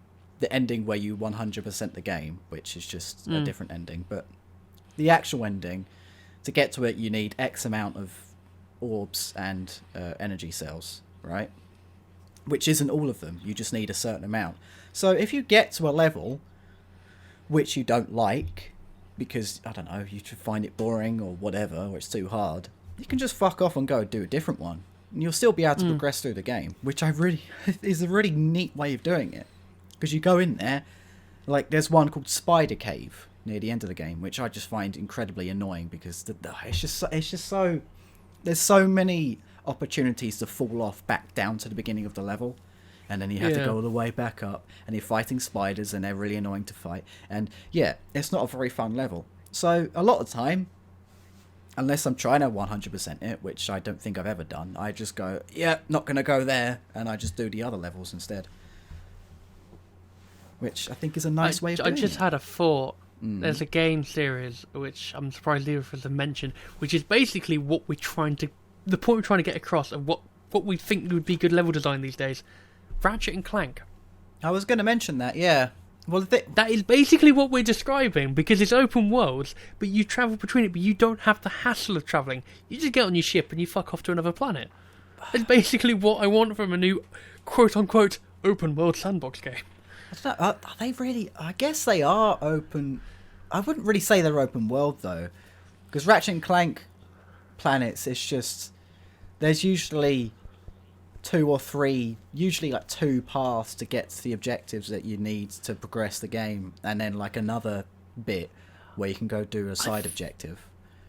ending where you 100% the game, which is just a different ending. But the actual ending, to get to it, you need X amount of orbs and energy cells, right? Which isn't all of them. You just need a certain amount. So if you get to a level which you don't like, because, I don't know, you find it boring or whatever, or it's too hard, you can just fuck off and go do a different one. And you'll still be able to progress through the game, which is a really neat way of doing it. Because you go in there, like there's one called Spider Cave near the end of the game, which I just find incredibly annoying because it's just so there's so many opportunities to fall off back down to the beginning of the level, and then you have to go all the way back up, and you're fighting spiders, and they're really annoying to fight. And yeah, it's not a very fun level. So a lot of the time, unless I'm trying to 100% it, which I don't think I've ever done, I just go, yeah, not going to go there, and I just do the other levels instead. Which I think is a nice way of doing it. I just had a thought. There's a game series, which I'm surprised neither of us have mentioned, which is basically the point we're trying to get across of what we think would be good level design these days. Ratchet and Clank. I was going to mention that, yeah. Well, that is basically what we're describing, because it's open worlds, but you travel between it, but you don't have the hassle of travelling. You just get on your ship and you fuck off to another planet. That's basically what I want from a new quote-unquote open world sandbox game. I don't know, are they really... I guess they are open... I wouldn't really say they're open world, though. Because Ratchet and Clank planets, it's just... There's usually 2 or 3... Usually, like, 2 paths to get to the objectives that you need to progress the game. And then, like, another bit where you can go do a side objective.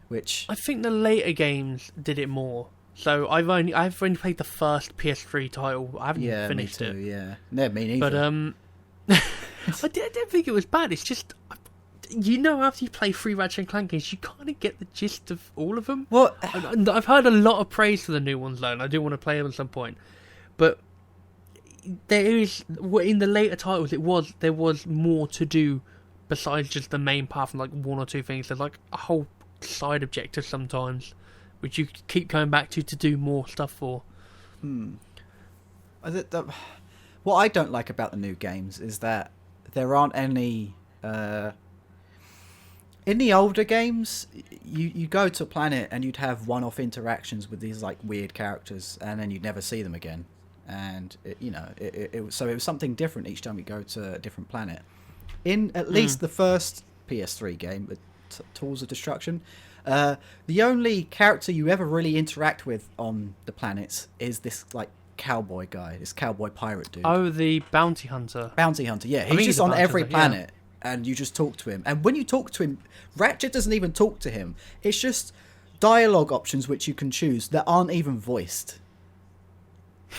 Which... I think the later games did it more. So I've only played the first PS3 title. I haven't finished me too, it. Yeah, no, me neither. But I didn't think it was bad. It's just, after you play 3 Ratchet and Clank games, you kind of get the gist of all of them. Well, I've heard a lot of praise for the new ones, though, and I do want to play them at some point. But there is, in the later titles, there was more to do besides just the main path and like 1 or 2 things. There's like a whole side objective sometimes, which you keep going back to do more stuff for. What I don't like about the new games is that there aren't any... in the older games, you go to a planet and you'd have one-off interactions with these like weird characters, and then you'd never see them again. And so it was something different each time you go to a different planet. In at least the first PS3 game, Tools of Destruction, the only character you ever really interact with on the planets is this like cowboy guy, this cowboy pirate dude. Oh, the bounty hunter. Yeah. He's just on every planet, and you just talk to him. And when you talk to him, Ratchet doesn't even talk to him. It's just dialogue options which you can choose that aren't even voiced.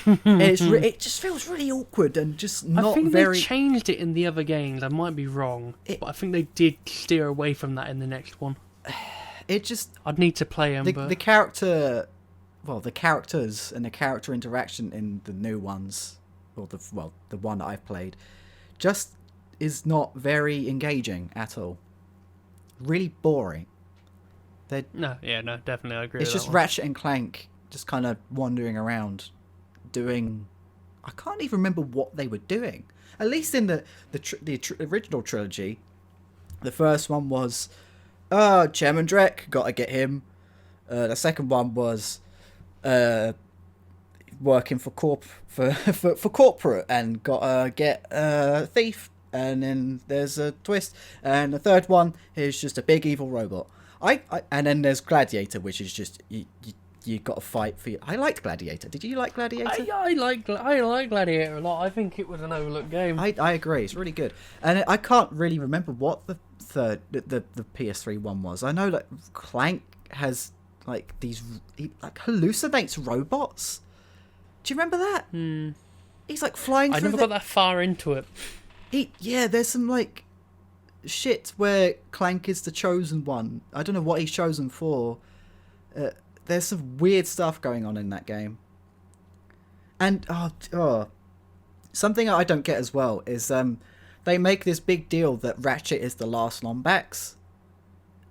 It just feels really awkward and just not very... I think they changed it in the other games. I might be wrong, but I think they did steer away from that in the next one. It just... I'd need to play them, the character... Well, the characters and the character interaction in the new ones, or the one that I've played, just is not very engaging at all. Really boring. No, definitely, I agree. It's with just that one. Ratchet and Clank just kind of wandering around doing... I can't even remember what they were doing. At least in the original trilogy, the first one was, Chairman Drek, gotta get him. The second one was working for corporate and gotta get Thief. And then there's a twist. And the third one is just a big evil robot. And then there's Gladiator, which is just you got to fight for. I liked Gladiator. Did you like Gladiator? I like Gladiator a lot. I think it was an overlooked game. I agree. It's really good. And I can't really remember what the PS3 one was. I know that Clank has like these he hallucinates robots. Do you remember that? He's like flying. I never got that far into it. There's some like shit where Clank is the chosen one. I don't know what he's chosen for. There's some weird stuff going on in that game. And something I don't get as well is they make this big deal that Ratchet is the last Lombax.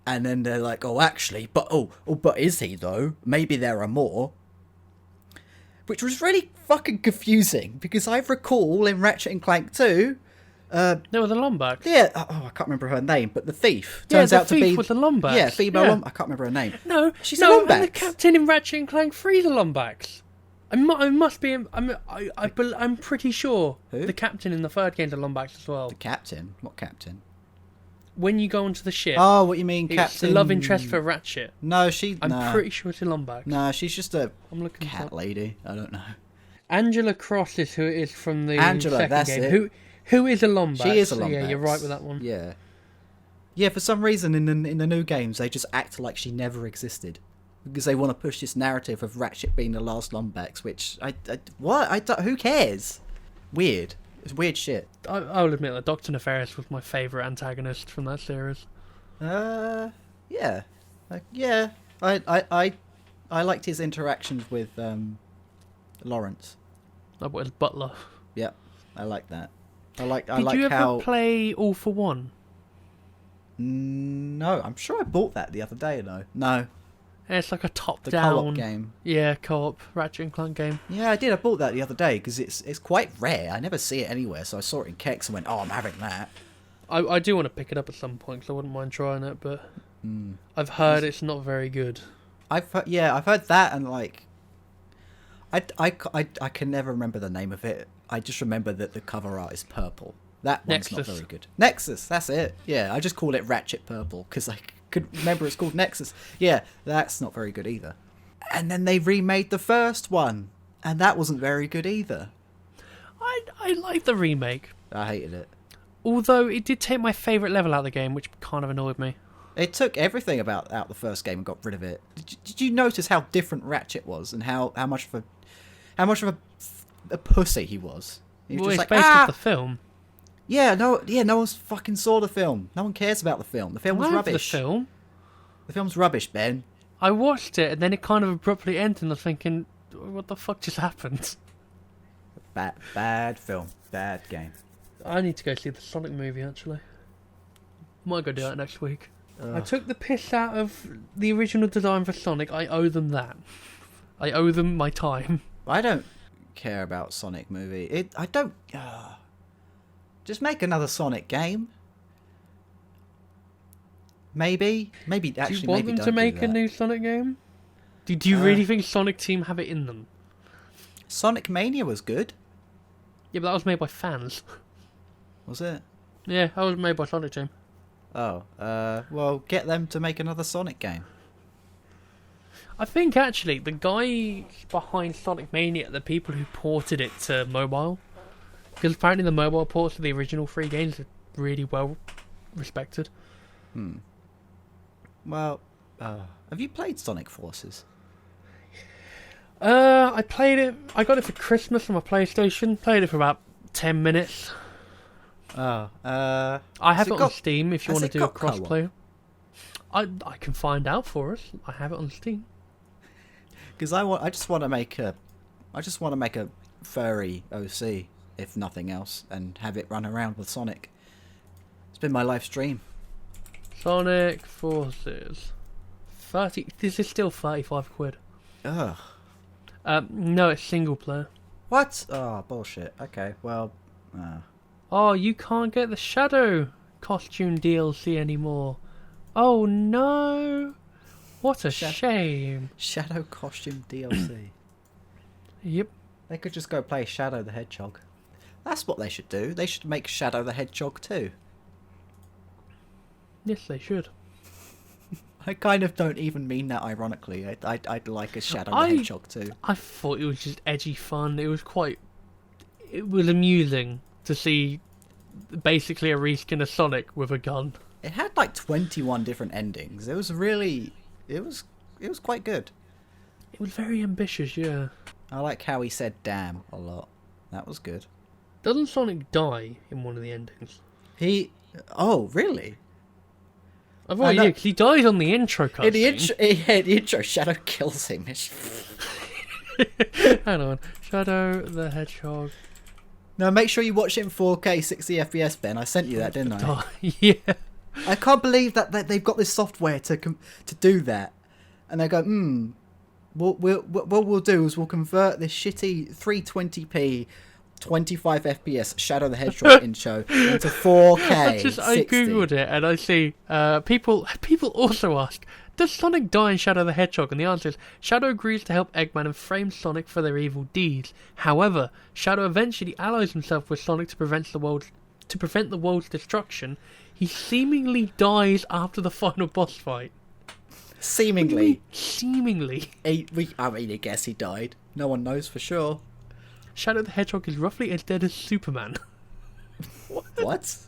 And then they're like, but is he though? Maybe there are more. Which was really fucking confusing because I recall in Ratchet and Clank 2 there was a Lombax. Yeah, I can't remember her name, but the thief turns out to be... the thief was a Lombax. Yeah, female Lombax. I can't remember her name. No, she's a Lombax. And the captain in Ratchet and Clank 3 is a Lombax. I must be... I'm pretty sure Who? The captain in the third game's a Lombax as well. The captain? What captain? When you go onto the ship... Oh, what you mean, it's captain... the love interest for Ratchet. No, I'm pretty sure it's a Lombax. No, she's just a looking cat lady. I don't know. Angela Cross is who it is from the Angela, second that's game. It. Who is a Lombax? She is a Lombax. Yeah, you're right with that one. Yeah. Yeah, for some reason in the new games, they just act like she never existed. Because they want to push this narrative of Ratchet being the last Lombax, which... who cares? Weird. It's weird shit. I'll admit that Dr. Nefarious was my favourite antagonist from that series. Yeah. Yeah. I liked his interactions with Lawrence. That was Butler. Yeah, I like that. Did you ever play All for One? No, I'm sure I bought that the other day. No. It's like a top-down... The co-op game. Yeah, co-op Ratchet and Clank game. Yeah, I did. I bought that the other day because it's quite rare. I never see it anywhere, so I saw it in Kex and went, I'm having that. I do want to pick it up at some point because I wouldn't mind trying it, but I've heard it's not very good. I've heard that, and like I can never remember the name of it. I just remember that the cover art is purple. That one's Nexus. not very good. Nexus, that's it. Yeah, I just call it Ratchet Purple because I could remember it's called Nexus. Yeah, that's not very good either. And then they remade the first one, and that wasn't very good either. I like the remake. I hated it. Although it did take my favourite level out of the game, which kind of annoyed me. It took everything out the first game and got rid of it. Did you notice how different Ratchet was and how much of a pussy he was? He was It's just based off the film. Yeah, no one fucking saw the film. No one cares about the film. The film was rubbish. The film? The film's rubbish, Ben. I watched it and then it kind of abruptly ended and I was thinking, what the fuck just happened? Bad film. Bad game. I need to go see the Sonic movie, actually. Might go do that next week. I took the piss out of the original design for Sonic. I owe them that. I owe them my time. I don't care about Sonic movie. I don't... just make another Sonic game. Maybe actually, do you want them to make a new Sonic game? Do you really think Sonic Team have it in them? Sonic Mania was good. Yeah, but that was made by fans. Was it? Yeah, that was made by Sonic Team. Oh, well, get them to make another Sonic game. I think, actually, the guys behind Sonic Mania are the people who ported it to mobile. Because apparently the mobile ports of the original 3 games are really well respected. Well, have you played Sonic Forces? I played it. I got it for Christmas on my PlayStation. Played it for about 10 minutes. I have it on Steam if you want to do a crossplay. I can find out for us. I have it on Steam. Because I just want to make a furry OC, if nothing else, and have it run around with Sonic. It's been my life dream. Sonic Forces. 30. This is still 35 quid. Ugh. No, it's single player. What? Oh, bullshit. Okay, well... Oh, you can't get the Shadow costume DLC anymore. Oh no! What a shame. Shadow costume DLC. Yep. They could just go play Shadow the Hedgehog. That's what they should do. They should make Shadow the Hedgehog too. Yes, they should. I kind of don't even mean that ironically. I'd like a Shadow the Hedgehog too. I thought it was just edgy fun. It was amusing to see basically a reskin of Sonic with a gun. It had like 21 different endings. It was quite good. It was very ambitious, yeah. I like how he said damn a lot. That was good. Doesn't Sonic die in one of the endings? Oh, really? I've already because he dies on the intro cutscene. In the intro, Shadow kills him. Hang on. Shadow the Hedgehog. Now, make sure you watch it in 4K 60 FPS, Ben. I sent you that, didn't I? Yeah. I can't believe that they've got this software to do that. And they go, what we'll do is we'll convert this shitty 320p 25 FPS Shadow the Hedgehog intro into 4K. I googled it and I see people also ask, does Sonic die in Shadow the Hedgehog? And the answer is, Shadow agrees to help Eggman and frame Sonic for their evil deeds. However, Shadow eventually allies himself with Sonic to prevent the world's destruction. He seemingly dies after the final boss fight. Seemingly. Seemingly. I guess he died. No one knows for sure. Shadow the Hedgehog is roughly as dead as Superman. What?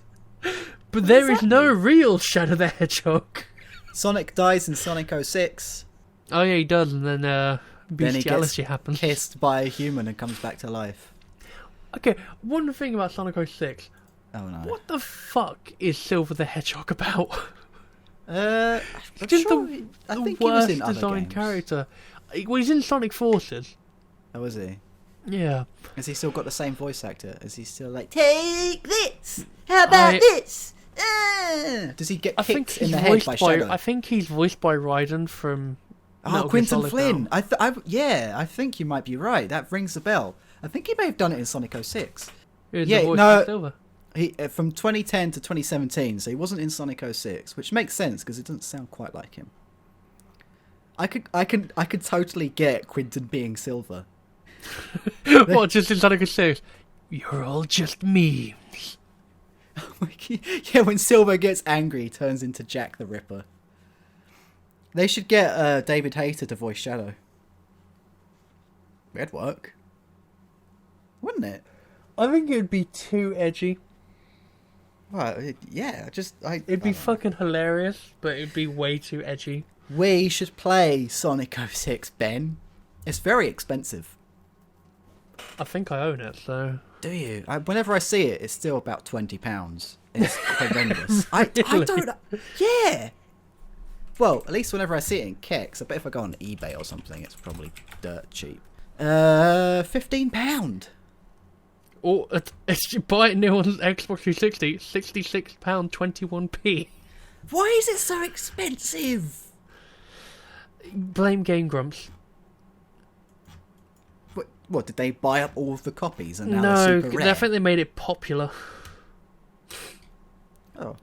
But there is no real Shadow the Hedgehog. Sonic dies in Sonic 06. Oh yeah, he does, and then bestiality happens. Kissed by a human and comes back to life. Okay, one thing about Sonic 06. Oh no. What the fuck is Silver the Hedgehog about? I think the worst designed character. Well, he's in Sonic Forces. Oh, is he? Yeah. Has he still got the same voice actor? Is he still like, take this? How about this? Does he get kicked in the head by Shadow? I think he's voiced by Raiden from... Quentin Flynn. I think you might be right. That rings a bell. I think he may have done it in Sonic 06. Silver. He from 2010 to 2017, so he wasn't in Sonic 06, which makes sense because it doesn't sound quite like him. I could totally get Quentin being Silver. What, just in Sonic 06? You're all just memes. Yeah, when Silver gets angry, he turns into Jack the Ripper. They should get David Hayter to voice Shadow. That'd work. Wouldn't it? I think it would be too edgy. Well, yeah, it'd be fucking hilarious, but it'd be way too edgy. We should play Sonic 06, Ben. It's very expensive. I think I own it, so... Do you? Whenever I see it, it's still about £20. It's horrendous. I don't... Yeah! Well, at least whenever I see it in Kex, I bet if I go on eBay or something, it's probably dirt cheap. £15. Or if you buy it new on Xbox 360, £66.21p. Why is it so expensive? Blame Game Grumps. What, did they buy up all of the copies and now they're super rare? I think they made it popular. Oh.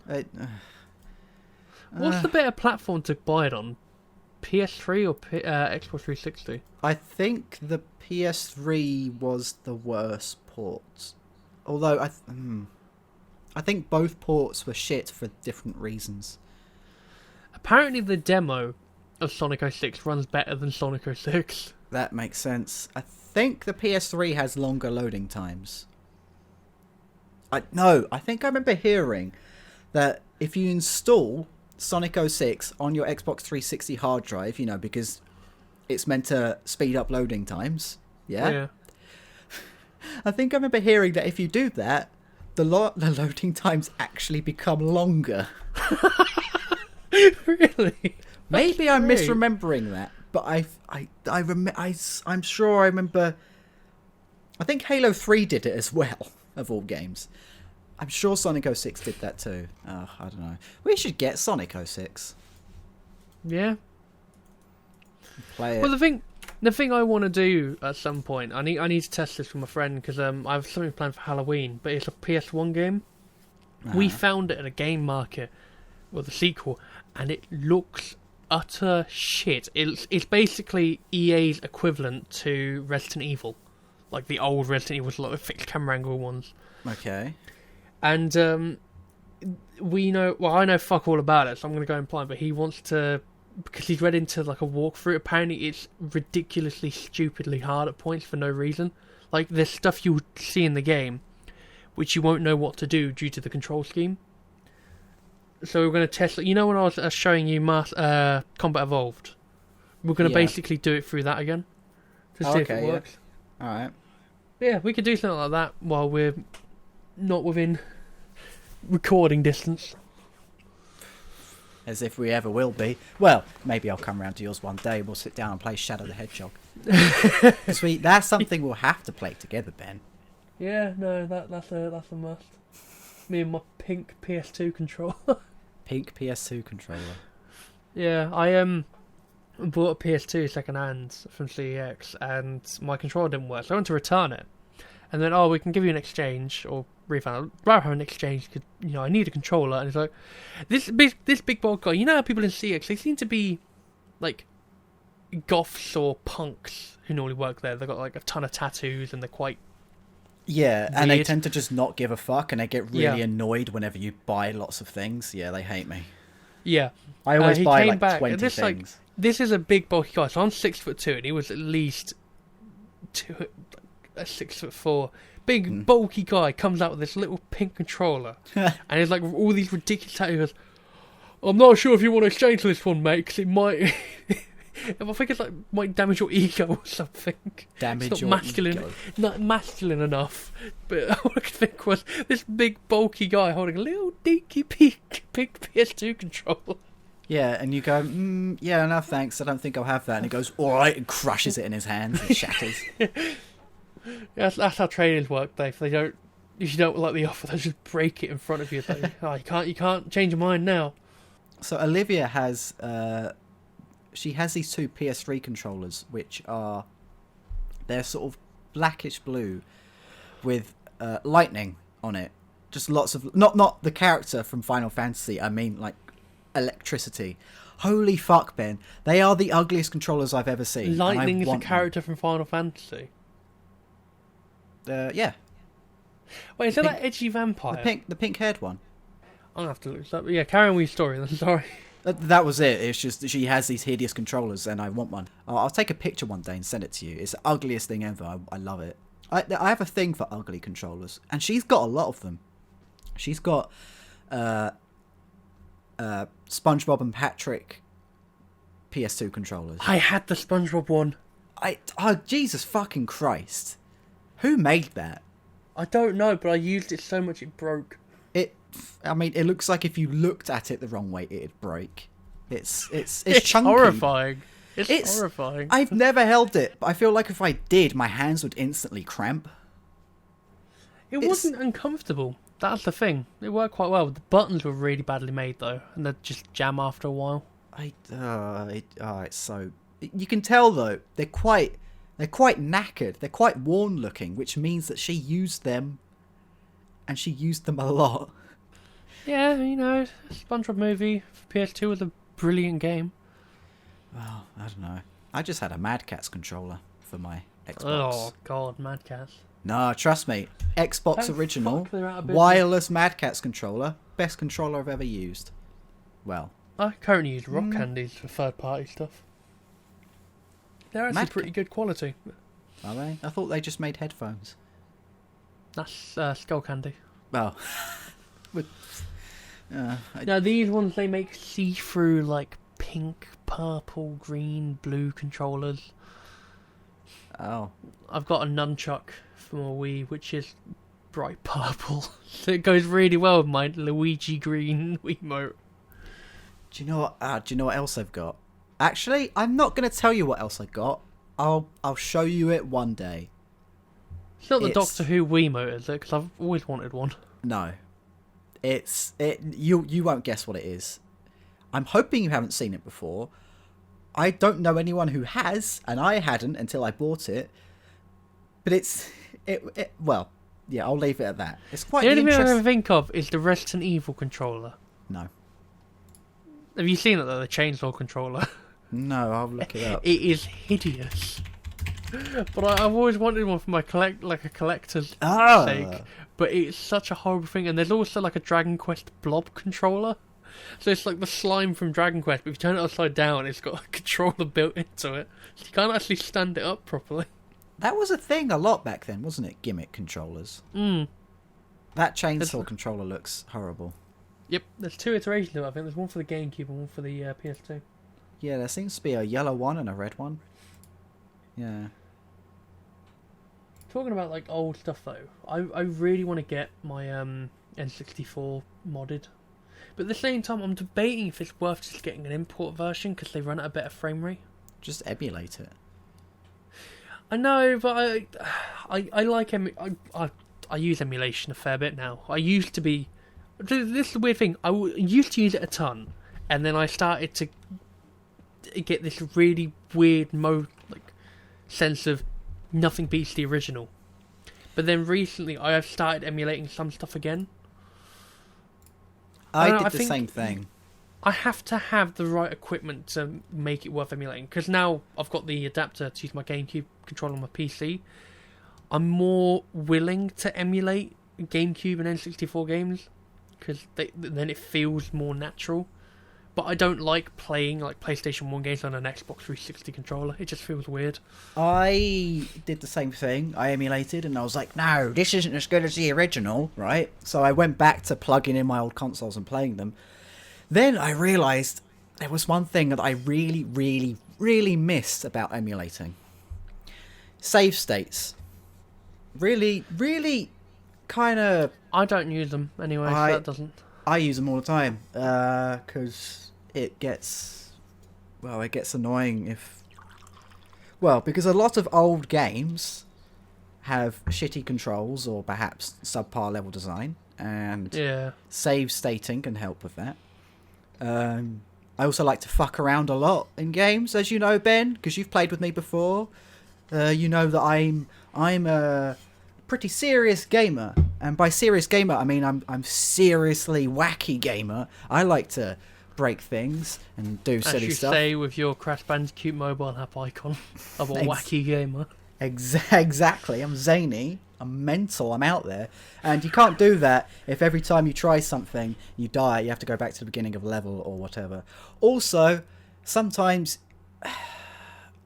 What's the better platform to buy it on? PS3 or Xbox 360? I think the PS3 was the worst port. Although, I think both ports were shit for different reasons. Apparently the demo of Sonic 06 runs better than Sonic 06. That makes sense. I think the PS3 has longer loading times. I think I remember hearing that if you install Sonic 06 on your Xbox 360 hard drive, because it's meant to speed up loading times. Yeah. I think I remember hearing that if you do that, the loading times actually become longer. Really? Maybe I'm misremembering that, but I'm sure I remember. I think Halo 3 did it as well, of all games. I'm sure Sonic 06 did that too. I don't know. We should get Sonic 06. Yeah. Play it. Well, the thing The thing I want to do at some point, I need to test this with my friend because I have something planned for Halloween, but it's a PS1 game. We found it at a game market, the sequel, and it looks utter shit. It's basically EA's equivalent to Resident Evil, like the old Resident Evil, like the fixed camera angle ones. Okay. And I know fuck all about it, so I'm going to go in blind. But he wants to, because he's read into like a walkthrough. Apparently, it's ridiculously, stupidly hard at points for no reason. Like there's stuff you see in the game, which you won't know what to do due to the control scheme. So we're going to test. You know when I was showing you Combat Evolved, we're going to basically do it through that again to see if it works. All right. Yeah, we could do something like that while we're not within recording distance. As if we ever will be. Well, maybe I'll come round to yours one day and we'll sit down and play Shadow the Hedgehog. Sweet, that's something we'll have to play together, Ben. Yeah, no, that's a must. Me and my pink PS2 controller. Pink PS2 controller. Yeah, I bought a PS2 second hand from CEX and my controller didn't work, so I went to return it. And then, we can give you an exchange or refund. I'd rather have an exchange because, I need a controller. And it's like, this big bald guy, how people in CX, they seem to be like goths or punks who normally work there. They've got like a ton of tattoos and they're quite weird. And they tend to just not give a fuck and they get really annoyed whenever you buy lots of things. Yeah, they hate me. Yeah. I always buy like back, 20 things. Like, this is a big bulky guy, so I'm 6'2" and he was at least 6'4". Big bulky guy comes out with this little pink controller, and he's like all these ridiculous tattoos. I'm not sure if you want to exchange this one, mate, because it might. I think it's like might damage your ego or something. Damage your ego. Not masculine enough. But all I could think was this big bulky guy holding a little dinky pink PS2 controller. Yeah, and you go, yeah, no thanks, I don't think I'll have that. And he goes, alright, and crushes it in his hands and shatters. Yeah, that's how trainers work, Dave. If you don't like the offer, they just break it in front of you. It's like, you can't change your mind now. So Olivia has, she has these two PS3 controllers, which they're sort of blackish blue with lightning on it. Just lots of, not the character from Final Fantasy, I mean like electricity. Holy fuck, Ben. They are the ugliest controllers I've ever seen. Lightning is a character from Final Fantasy? Yeah. Wait, is that that edgy vampire? The pink-haired one. I'll have to look this up. Yeah, carry on with your story then, sorry. That was it. It's just that she has these hideous controllers and I want one. I'll take a picture one day and send it to you. It's the ugliest thing ever. I love it. I have a thing for ugly controllers. And she's got a lot of them. She's got SpongeBob and Patrick PS2 controllers. I had the SpongeBob one. Jesus fucking Christ. Who made that? I don't know, but I used it so much it broke. It looks like if you looked at it the wrong way, it'd break. It's chunky. Horrifying. It's horrifying. I've never held it, but I feel like if I did, my hands would instantly cramp. It wasn't uncomfortable. That's the thing. It worked quite well. The buttons were really badly made though, and they'd just jam after a while. It's so. You can tell though they're quite knackered. They're quite worn looking, which means that she used them, and she used them a lot. Yeah, SpongeBob movie for PS2 was a brilliant game. Well, I don't know. I just had a Mad Catz controller for my Xbox. Oh God, Mad Catz. No, trust me. Xbox original, wireless Mad Catz controller, best controller I've ever used. Well, I currently use Rock Candies for third-party stuff. They're actually pretty good quality. Are they? I thought they just made headphones. That's Skull Candy. Well, now these ones they make see-through like pink, purple, green, blue controllers. Oh. I've got a nunchuck for my Wii, which is bright purple. So it goes really well with my Luigi green Wiimote. Do you know what else I've got? Actually, I'm not going to tell you what else I got. I'll show you it one day. It's not the Doctor Who Wiimote, is it? Because I've always wanted one. No. You won't guess what it is. I'm hoping you haven't seen it before. I don't know anyone who has, and I hadn't until I bought it. But well, yeah, I'll leave it at that. It's quite The only thing I interesting. can think of is the Resident Evil controller. No. Have you seen it though? The chainsaw controller. No, I'll look it up. It is hideous. But I've always wanted one for my collector's sake. But it's such a horrible thing. And there's also like a Dragon Quest blob controller. So it's like the slime from Dragon Quest, but if you turn it upside down, it's got a controller built into it. So you can't actually stand it up properly. That was a thing a lot back then, wasn't it? Gimmick controllers. That chainsaw controller looks horrible. Yep, there's 2 iterations of it. I think there's one for the GameCube and one for the PS2. Yeah, there seems to be a yellow one and a red one. Yeah. Talking about like old stuff though, I really want to get my N64 modded. But at the same time, I'm debating if it's worth just getting an import version because they run at a better frame rate. Just emulate it. I know, but I like I use emulation a fair bit now. I used to be. This is the weird thing. I used to use it a ton, and then I started to get this really weird sense of nothing beats the original. But then recently, I have started emulating some stuff again. I did the same thing. I have to have the right equipment to make it worth emulating. Because now I've got the adapter to use my GameCube controller on my PC. I'm more willing to emulate GameCube and N64 games. Because then it feels more natural. But I don't like playing like PlayStation 1 games on an Xbox 360 controller. It just feels weird. I did the same thing. I emulated and I was like, no, this isn't as good as the original, right? So I went back to plugging in my old consoles and playing them. Then I realised there was one thing that I really, really, really missed about emulating. Save states. Really, really kind of... I don't use them anyway, so that doesn't... I use them all the time, because it gets annoying if... Well, because a lot of old games have shitty controls or perhaps subpar level design, and save stating can help with that. I also like to fuck around a lot in games, as you know, Ben, because you've played with me before. You know that I'm a pretty serious gamer, and by serious gamer I mean I'm seriously wacky gamer. I like to break things and do silly stuff. As you say with your Crash Bandicoot mobile app icon of a wacky gamer. Exactly. I'm zany. I'm mental. I'm out there, and you can't do that if every time you try something you die. You have to go back to the beginning of a level or whatever. Also, sometimes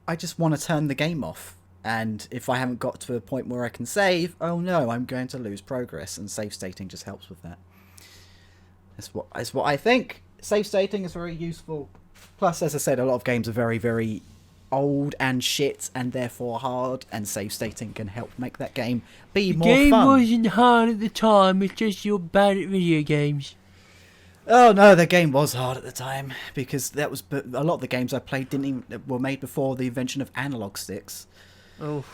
I just want to turn the game off. And if I haven't got to a point where I can save, oh no, I'm going to lose progress, and save stating just helps with that. That's what I think. Save stating is very useful. Plus, as I said, a lot of games are very, very old and shit, and therefore hard, and save stating can help make that game be more fun. The game wasn't hard at the time, it's just you're bad at video games. Oh no, the game was hard at the time, because that was a lot of the games I played were made before the invention of analog sticks. Oh.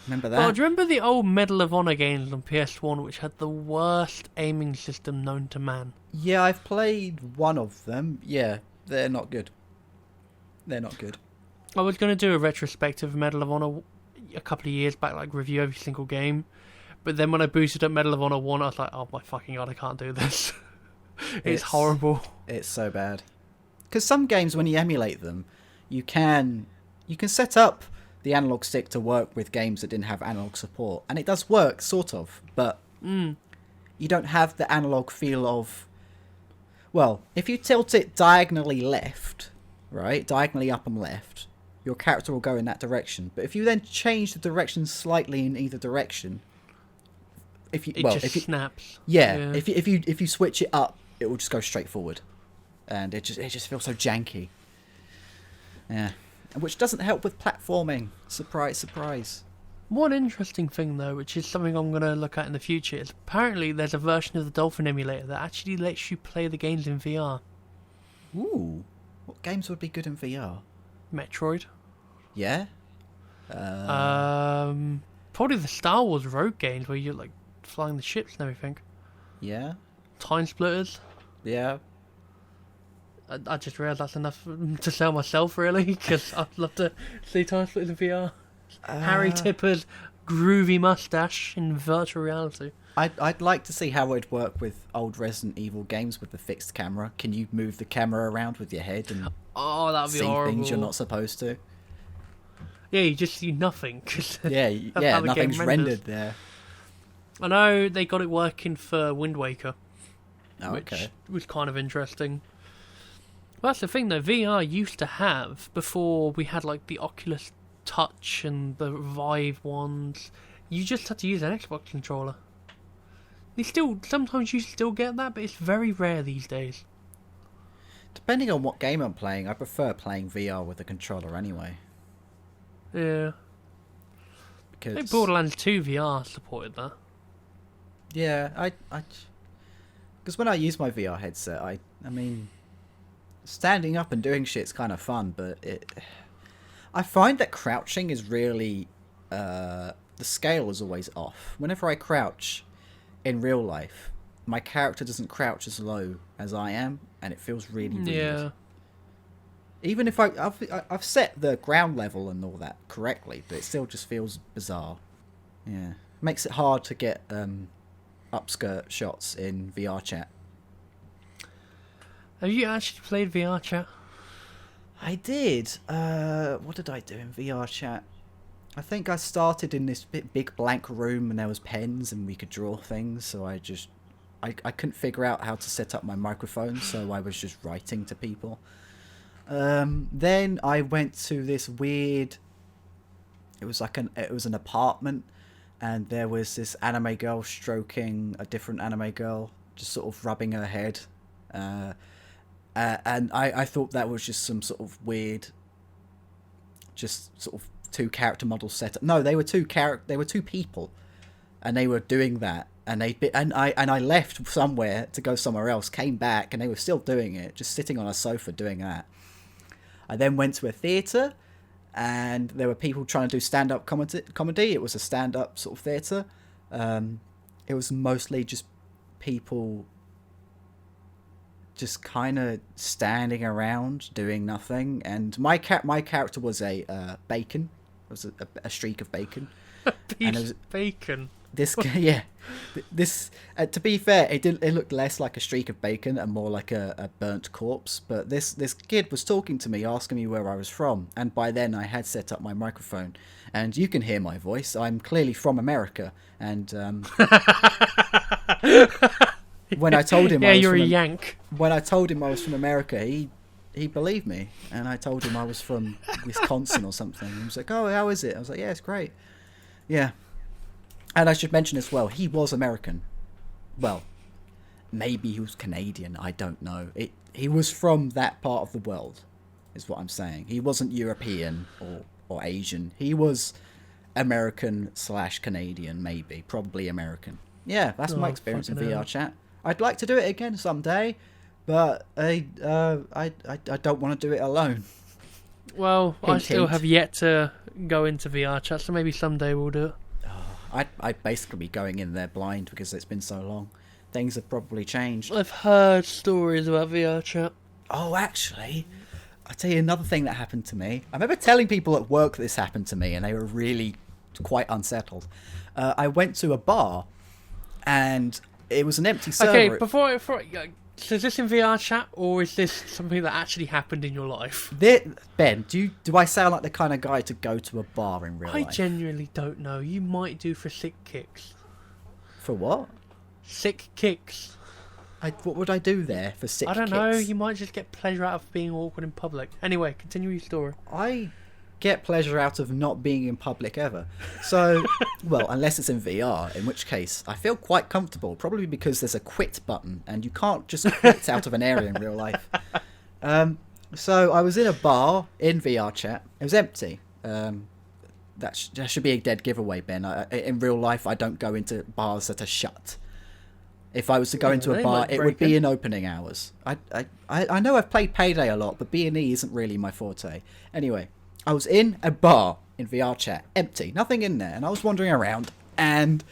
Remember that? Oh, do you remember the old Medal of Honor games on PS1 which had the worst aiming system known to man? Yeah, I've played one of them. Yeah, they're not good. They're not good. I was going to do a retrospective of Medal of Honor a couple of years back, like review every single game. But then when I boosted up Medal of Honor 1, I was like, oh my fucking god, I can't do this. It's horrible. It's so bad. Because some games, when you emulate them, you can set up the analog stick to work with games that didn't have analog support, and it does work sort of, but you don't have the analog feel of, well, if you tilt it diagonally left, right, diagonally up and left, your character will go in that direction. But if you then change the direction slightly in either direction, it snaps. Yeah. If you switch it up, it will just go straight forward, and it just feels so janky. Yeah. Which doesn't help with platforming. Surprise, surprise. One interesting thing, though, which is something I'm going to look at in the future, is apparently there's a version of the Dolphin emulator that actually lets you play the games in VR. Ooh. What games would be good in VR? Metroid. Yeah? Probably the Star Wars Rogue games where you're, like, flying the ships and everything. Yeah? Time Splitters. Yeah. I just realised that's enough to sell myself, really, because I'd love to see Time Splitters in VR. Harry Tipper's groovy mustache in virtual reality. I'd like to see how it would work with old Resident Evil games with the fixed camera. Can you move the camera around with your head and that'd be see horrible. things you're not supposed to? Yeah, you just see nothing. Cause Yeah, nothing's rendered there. I know they got it working for Wind Waker, which was kind of interesting. Well, that's the thing though, VR used to have, before we had like the Oculus Touch and the Vive ones, you just had to use an Xbox controller. Sometimes you still get that, but it's very rare these days. Depending on what game I'm playing, I prefer playing VR with a controller anyway. Yeah. Because I think Borderlands 2 VR supported that. Yeah, because when I use my VR headset, I mean, standing up and doing shit's kind of fun, but I find that crouching is really, the scale is always off. Whenever I crouch in real life, my character doesn't crouch as low as I am, and it feels really weird. Yeah. Even if I've set the ground level and all that correctly, but it still just feels bizarre. Yeah, makes it hard to get upskirt shots in VRChat. Have you actually played VRChat? I did. What did I do in VRChat? I think I started in this big blank room and there was pens and we could draw things, so I couldn't figure out how to set up my microphone, so I was just writing to people. Then I went to this weird... It was an apartment, and there was this anime girl stroking a different anime girl, just sort of rubbing her head. And I thought that was just some sort of weird, just sort of two character model setup. No, they were two people, and they were doing that. And I left somewhere to go somewhere else, came back, and they were still doing it, just sitting on a sofa doing that. I then went to a theatre, and there were people trying to do stand-up comedy. It was a stand-up sort of theatre. It was mostly just people just kind of standing around doing nothing. And my character was a bacon. It was a streak of bacon. A piece of bacon. This yeah, this to be fair, it looked less like a streak of bacon and more like a burnt corpse. But this kid was talking to me, asking me where I was from, and by then I had set up my microphone, and you can hear my voice. I'm clearly from America, and when I told him, you're a Yank. When I told him I was from America, he believed me, and I told him I was from Wisconsin or something. He was like, "Oh, how is it?" I was like, "Yeah, it's great." Yeah. And I should mention as well, he was American. Well, maybe he was Canadian, I don't know. He was from that part of the world, is what I'm saying. He wasn't European or Asian. He was American/Canadian, maybe. Probably American. Yeah, that's my experience in VRChat. I'd like to do it again someday, but I don't want to do it alone. Well, hint, I still hint. have yet to go into VRChat, so maybe someday we'll do it. I'd basically be going in there blind because it's been so long. Things have probably changed. I've heard stories about VRChat. Oh, actually, I'll tell you another thing that happened to me. I remember telling people at work this happened to me, and they were really quite unsettled. I went to a bar, and it was an empty server. Okay, before so is this in VRChat, or is this something that actually happened in your life? Ben, do I sound like the kind of guy to go to a bar in real life? I genuinely don't know. You might do for sick kicks. For what? Sick kicks. What would I do there for sick kicks? I don't know. You might just get pleasure out of being awkward in public. Anyway, continue your story. I get pleasure out of not being in public ever. So, well, unless it's in VR, in which case I feel quite comfortable, probably because there's a quit button and you can't just quit out of an area in real life. So I was in a bar in VRChat. It was empty. That should be a dead giveaway, Ben. In real life, I don't go into bars that are shut. If I was to go into a bar, it would be in opening hours. I know I've played Payday a lot, but B&E isn't really my forte. Anyway, I was in a bar in VRChat, empty, nothing in there, and I was wandering around, and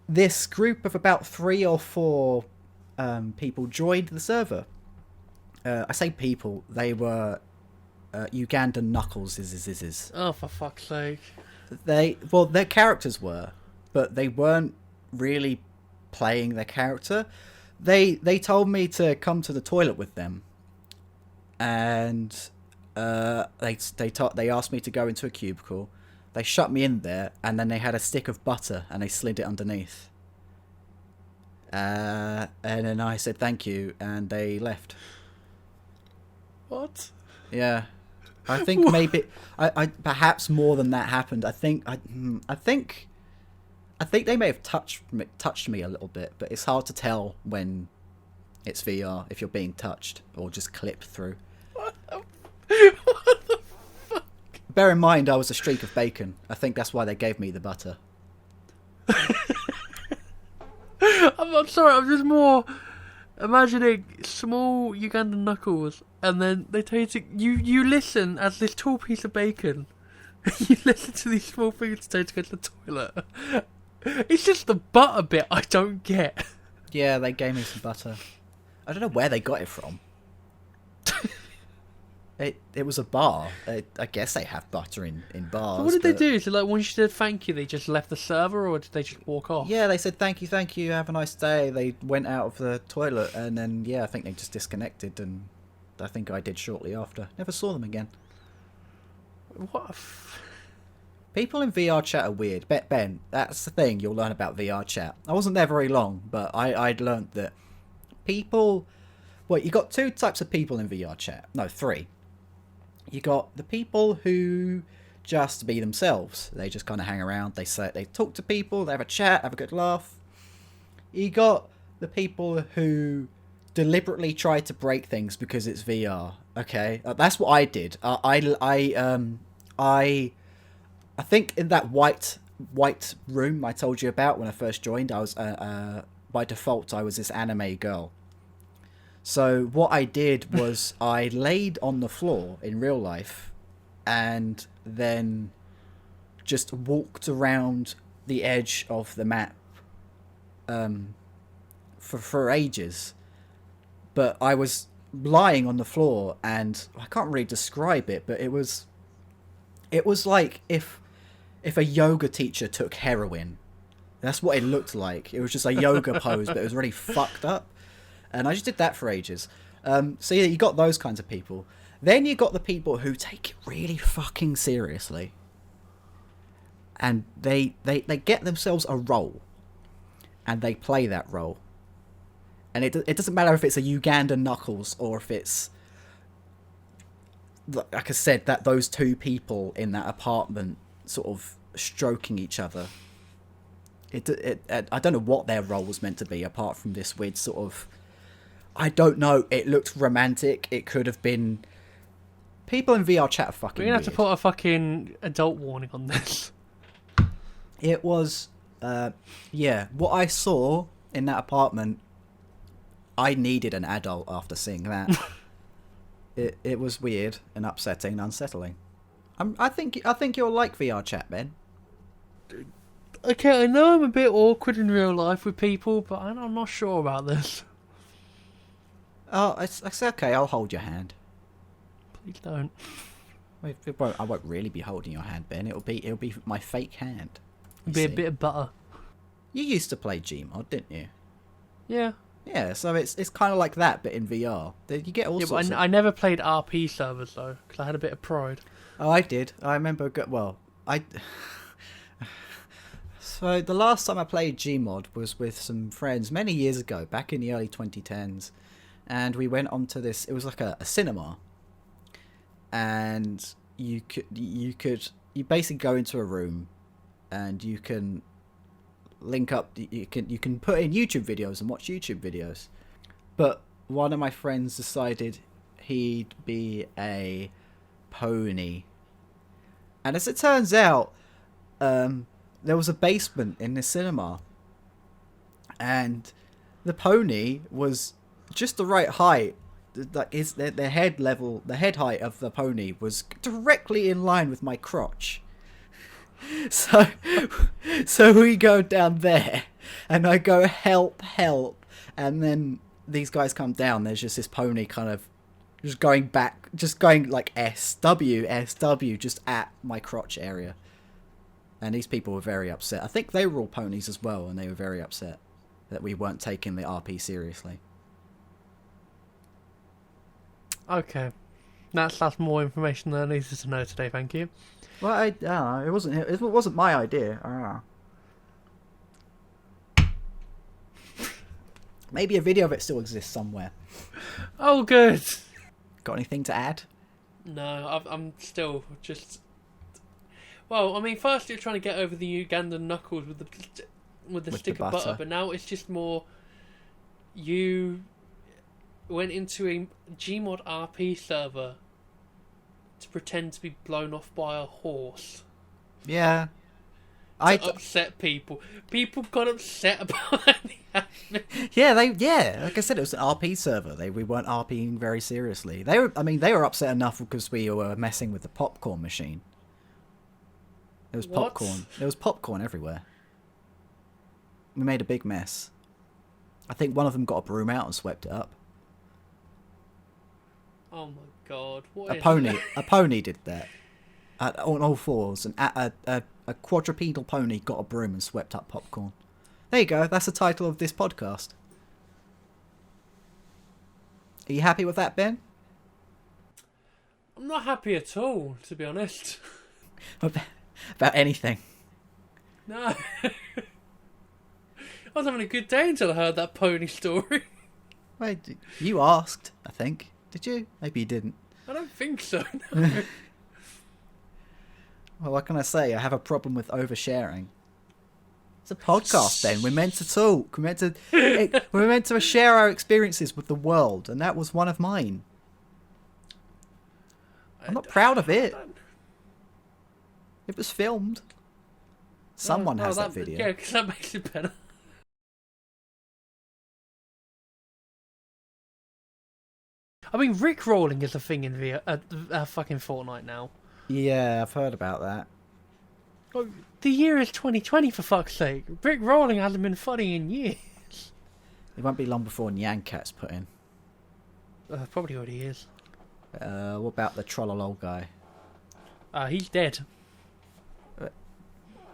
this group of about 3 or 4 people joined the server, I say people. They were Ugandan knuckles. Oh, for fuck's sake! Their characters were, but they weren't really playing their character. They told me to come to the toilet with them, and they asked me to go into a cubicle. They shut me in there, and then they had a stick of butter and they slid it underneath. And then I said thank you, and they left. What? Yeah, I think maybe I perhaps more than that happened. I think they may have touched me a little bit, but it's hard to tell when it's VR if you're being touched or just clipped through. What the fuck? Bear in mind, I was a streak of bacon. I think that's why they gave me the butter. I'm not sorry. I'm just more imagining small Ugandan knuckles, and then they tell you to you listen as this tall piece of bacon. You listen to these small fingers tell you to go to the toilet. It's just the butter bit I don't get. Yeah, they gave me some butter. I don't know where they got it from. It was a bar. I guess they have butter in bars. So what did they do? So like, once you said thank you, they just left the server, or did they just walk off? Yeah, they said thank you, have a nice day. They went out of the toilet, and then I think they just disconnected, and I think I did shortly after. Never saw them again. What? People in VRChat are weird. Ben, that's the thing you'll learn about VRChat. I wasn't there very long, but I'd learned that people... Well, you got two types of people in VRChat. No, three. You got the people who just be themselves. They just kind of hang around. They talk to people. They have a chat, have a good laugh. You got the people who deliberately try to break things because it's VR. Okay, that's what I did. I think in that white room I told you about when I first joined, I was by default I was this anime girl. So what I did was I laid on the floor in real life, and then just walked around the edge of the map for ages. But I was lying on the floor, and I can't really describe it, but it was like if a yoga teacher took heroin. That's what it looked like. It was just a yoga pose, but it was really fucked up. And I just did that for ages. So yeah, you got those kinds of people. Then you got the people who take it really fucking seriously. And they get themselves a role. And they play that role. And it doesn't matter if it's a Ugandan Knuckles or if it's... Like I said, that those two people in that apartment sort of stroking each other. I don't know what their role was meant to be, apart from this weird sort of... I don't know. It looked romantic. It could have been... People in VRChat are fucking We're going to have weird. to put a fucking adult warning on this. It was... what I saw in that apartment, I needed an adult after seeing that. It was weird and upsetting and unsettling. I think you'll like VRChat, Ben. Okay, I know I'm a bit awkward in real life with people, but I'm not sure about this. Oh, it's okay. I'll hold your hand. Please don't. I won't really be holding your hand, Ben. It'll be my fake hand. Be a bit of butter. You used to play Gmod, didn't you? Yeah. Yeah, so it's kind of like that, but in VR. You get all sorts but of... I never played RP servers, though, because I had a bit of pride. Oh, I did. I remember... So the last time I played Gmod was with some friends many years ago, back in the early 2010s. And we went on to this... It was like a cinema. And you basically go into a room and you can link up... You can put in YouTube videos and watch YouTube videos. But one of my friends decided he'd be a pony. And as it turns out, there was a basement in the cinema. And the pony was just the right height. Like the head level, the head height of the pony was directly in line with my crotch. So we go down there, and I go help, and then these guys come down. There's just this pony kind of Just going back, just going like SW, just at my crotch area. And these people were very upset. I think they were all ponies as well, and they were very upset that we weren't taking the RP seriously. Okay. That's more information than I needed to know today, thank you. Well, I don't know. It wasn't my idea. I don't know. Maybe a video of it still exists somewhere. Oh, good. Got anything to add? No, I'm still just... Well, I mean, first you're trying to get over the Ugandan knuckles with the stick of butter, but now it's just more... You went into a Gmod RP server to pretend to be blown off by a horse. Yeah. To upset people. People got upset about that. Yeah, like I said, it was an RP server. We weren't RPing very seriously. They were upset enough because we were messing with the popcorn machine. There was popcorn. There was popcorn everywhere. We made a big mess. I think one of them got a broom out and swept it up. Oh my god! A pony did that on all fours, and a quadrupedal pony got a broom and swept up popcorn. There you go. That's the title of this podcast. Are you happy with that, Ben? I'm not happy at all, to be honest. About anything? No. I was having a good day until I heard that pony story. Wait, you asked, I think. Did you? Maybe you didn't. I don't think so, no. Well, what can I say? I have a problem with oversharing. It's a podcast, Ben. We're meant to talk. We're meant to share our experiences with the world, and that was one of mine. I'm not proud of it. It was filmed. Someone has that video. Yeah, because that makes it better. I mean, Rickrolling is a thing in fucking Fortnite now. Yeah, I've heard about that. Oh, the year is 2020, for fuck's sake. Rickrolling hasn't been funny in years. It won't be long before Nyancat's put in. Probably already is. What about the Trollolol guy? He's dead.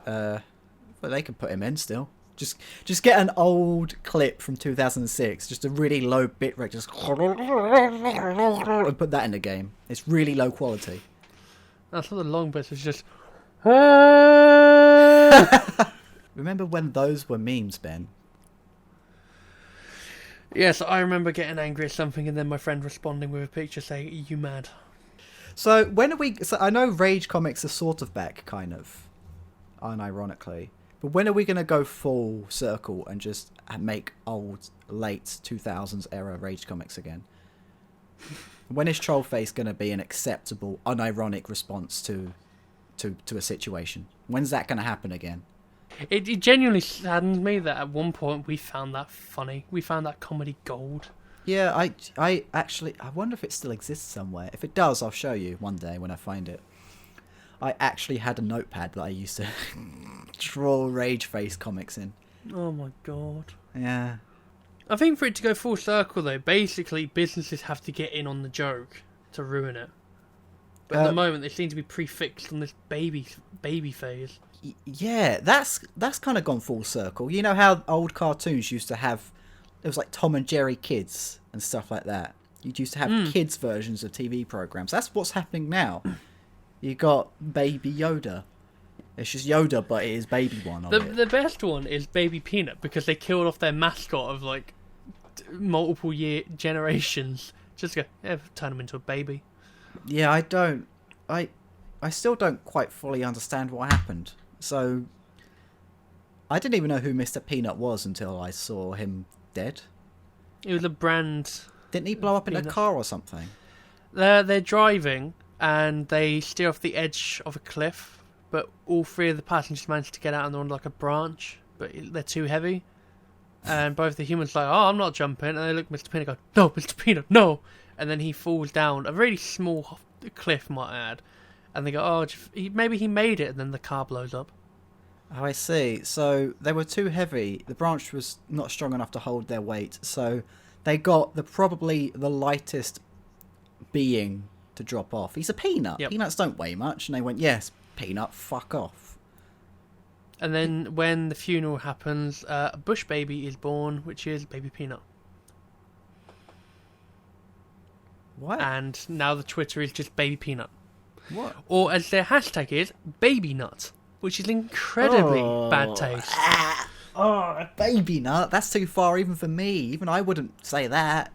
But they can put him in still. Just get an old clip from 2006, just a really low bitrate, just and put that in the game. It's really low quality. That's not the long bits. It's just. Remember when those were memes, Ben? Yes, I remember getting angry at something and then my friend responding with a picture saying, "Are you mad?" So when are we? So I know Rage comics are sort of back, kind of, unironically. But when are we going to go full circle and just make old, late 2000s era Rage comics again? When is Trollface going to be an acceptable, unironic response to a situation? When's that going to happen again? It genuinely saddens me that at one point we found that funny. We found that comedy gold. Yeah, I wonder if it still exists somewhere. If it does, I'll show you one day when I find it. I actually had a notepad that I used to draw Rage Face comics in. Oh my god. Yeah. I think for it to go full circle though, basically businesses have to get in on the joke to ruin it. But at the moment they seem to be prefixed on this baby phase. Yeah, that's kind of gone full circle. You know how old cartoons used to have, it was like Tom and Jerry Kids and stuff like that. You used to have kids versions of TV programs. That's what's happening now. You got Baby Yoda. It's just Yoda, but it is Baby one. The best one is Baby Peanut because they killed off their mascot of like multiple generations. Just go, turn him into a baby. Yeah, I still don't quite fully understand what happened. So, I didn't even know who Mr. Peanut was until I saw him dead. It was a brand. Didn't he blow up in a car or something? They're driving and they steer off the edge of a cliff, but all three of the passengers managed to get out and they're on like a branch, but they're too heavy. And both the humans are like, "Oh, I'm not jumping," and they look at Mr. Peanut and go, "No, Mr. Peanut, no!" And then he falls down a really small cliff, might I add. And they go, "Oh, maybe he made it," and then the car blows up. Oh, I see. So they were too heavy. The branch was not strong enough to hold their weight. So they got probably the lightest being to drop off. He's a peanut. Yep. Peanuts don't weigh much. And they went, yes, peanut, fuck off. And then when the funeral happens, a bush baby is born, which is baby peanut. What? And now the Twitter is just baby peanut. What? Or as their hashtag is, baby nut, which is incredibly bad taste. Oh, baby nut. That's too far even for me. Even I wouldn't say that.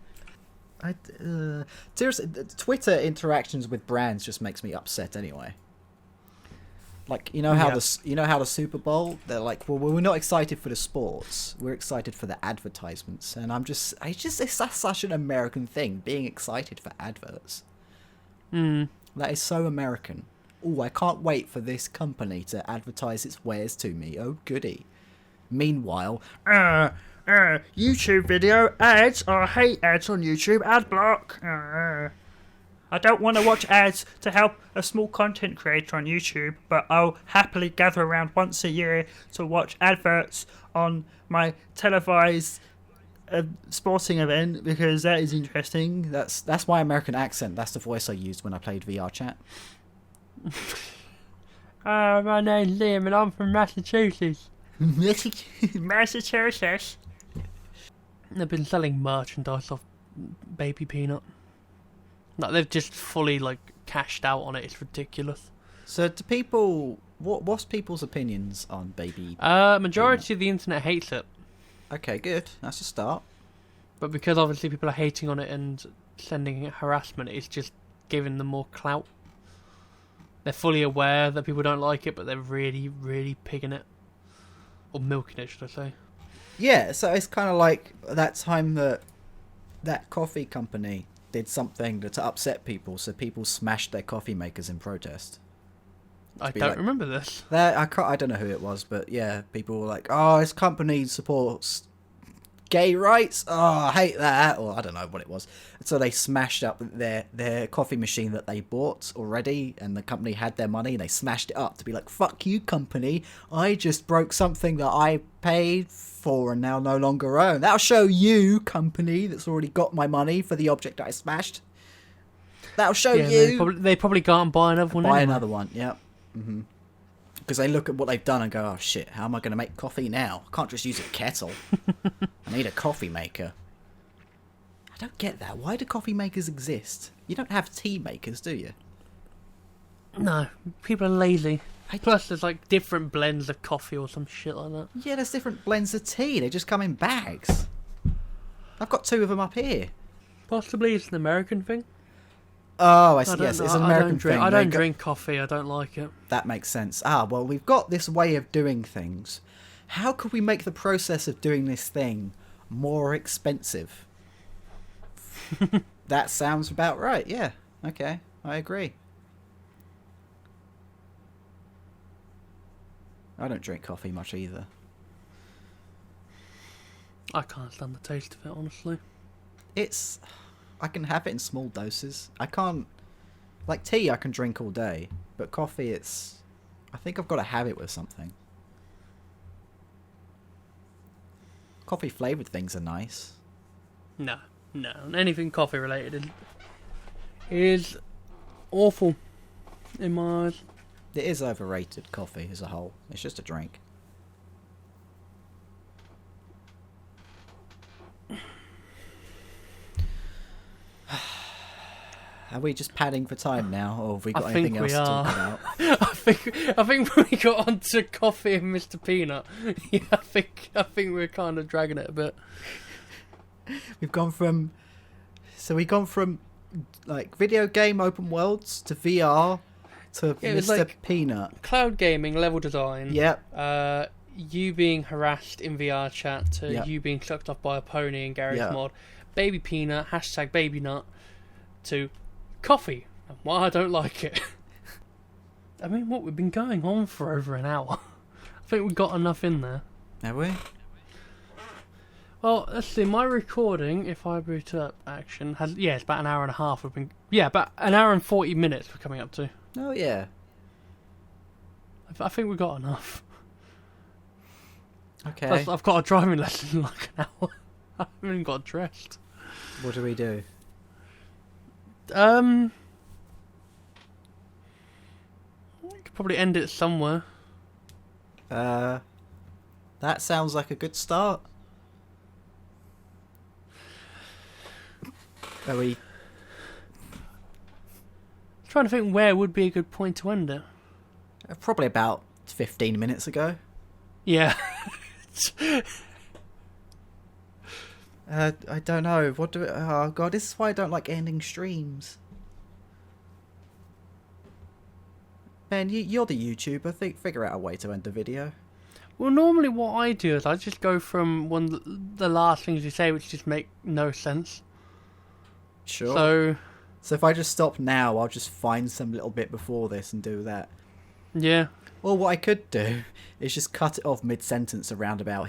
Seriously, Twitter interactions with brands just makes me upset anyway. Like, you know how the Super Bowl, they're like, well, we're not excited for the sports, we're excited for the advertisements. And it's such an American thing, being excited for adverts. That is so American. Oh, I can't wait for this company to advertise its wares to me. Oh, goody. Meanwhile, YouTube video ads. I hate ads on YouTube. Ad block. I don't want to watch ads to help a small content creator on YouTube, but I'll happily gather around once a year to watch adverts on my televised sporting event because that is interesting. That's my American accent. That's the voice I used when I played VRChat. My name's Liam and I'm from Massachusetts. Massachusetts. They've been selling merchandise of baby peanut. Like, they've just fully cashed out on it. It's ridiculous. So do people... What's people's opinions on baby majority peanut? of the internet hates it. Okay, good. That's a start. But because obviously people are hating on it and sending harassment, it's just giving them more clout. They're fully aware that people don't like it, but they're really, really pigging it. Or milking it, should I say. Yeah, so it's kind of like that time that coffee company did something to upset people, so people smashed their coffee makers in protest. I don't remember this. I don't know who it was, but yeah, people were like, "Oh, this company supports gay rights. Oh, I hate that." Or I don't know what it was. So they smashed up their coffee machine that they bought already, and the company had their money, and they smashed it up to be like, "Fuck you, company! I just broke something that I paid for and now no longer own. That'll show you, company, that's already got my money for the object that I smashed. That'll show you." They probably go out and buy another one. Buy another one, yeah. Because they look at what they've done and go, "Oh shit, how am I going to make coffee now? I can't just use a kettle. I need a coffee maker." I don't get that. Why do coffee makers exist? You don't have tea makers, do you? No, people are lazy. Plus, there's different blends of coffee or some shit like that. Yeah, there's different blends of tea. They just come in bags. I've got 2 of them up here. Possibly it's an American thing. Oh, I see. Yes, it's an American thing. I don't drink coffee. I don't like it. That makes sense. Well, we've got this way of doing things. How could we make the process of doing this thing more expensive? That sounds about right. Yeah. Okay. I agree. I don't drink coffee much either. I can't stand the taste of it, honestly. I can have it in small doses. I can't... Like tea, I can drink all day. But coffee, I think I've got to have it with something. Coffee flavoured things are nice. No. Anything coffee related is awful in my eyes. It is overrated, coffee as a whole. It's just a drink. Are we just padding for time now, or have we got anything else to talk about? I think when we got onto coffee and Mr. Peanut, yeah, I think we're kind of dragging it a bit. We've gone from video game open worlds to VR to Mr. Peanut. Cloud gaming, level design. Yep. You being harassed in VRChat to you being sucked off by a pony in Gary's mod. Baby Peanut, hashtag baby nut, to coffee and why I don't like it. I mean, we've been going on for over an hour. I think we've got enough in there. Have we? Well, let's see. My recording, if I boot up action, it's about an hour and a half. About an hour and 40 minutes we're coming up to. Oh yeah. I think we've got enough. Okay. Plus, I've got a driving lesson in like an hour. I haven't even got dressed. What do we do? You could probably end it somewhere. That sounds like a good start. Are we... Trying to think where would be a good point to end it. Probably about 15 minutes ago. Yeah. I don't know. What do? Oh god, this is why I don't like ending streams. Man, you're the YouTuber. Figure out a way to end the video. Well, normally what I do is I just go from the last things you say, which just make no sense. Sure. So if I just stop now, I'll just find some little bit before this and do that. Yeah. Well, what I could do is just cut it off mid-sentence around about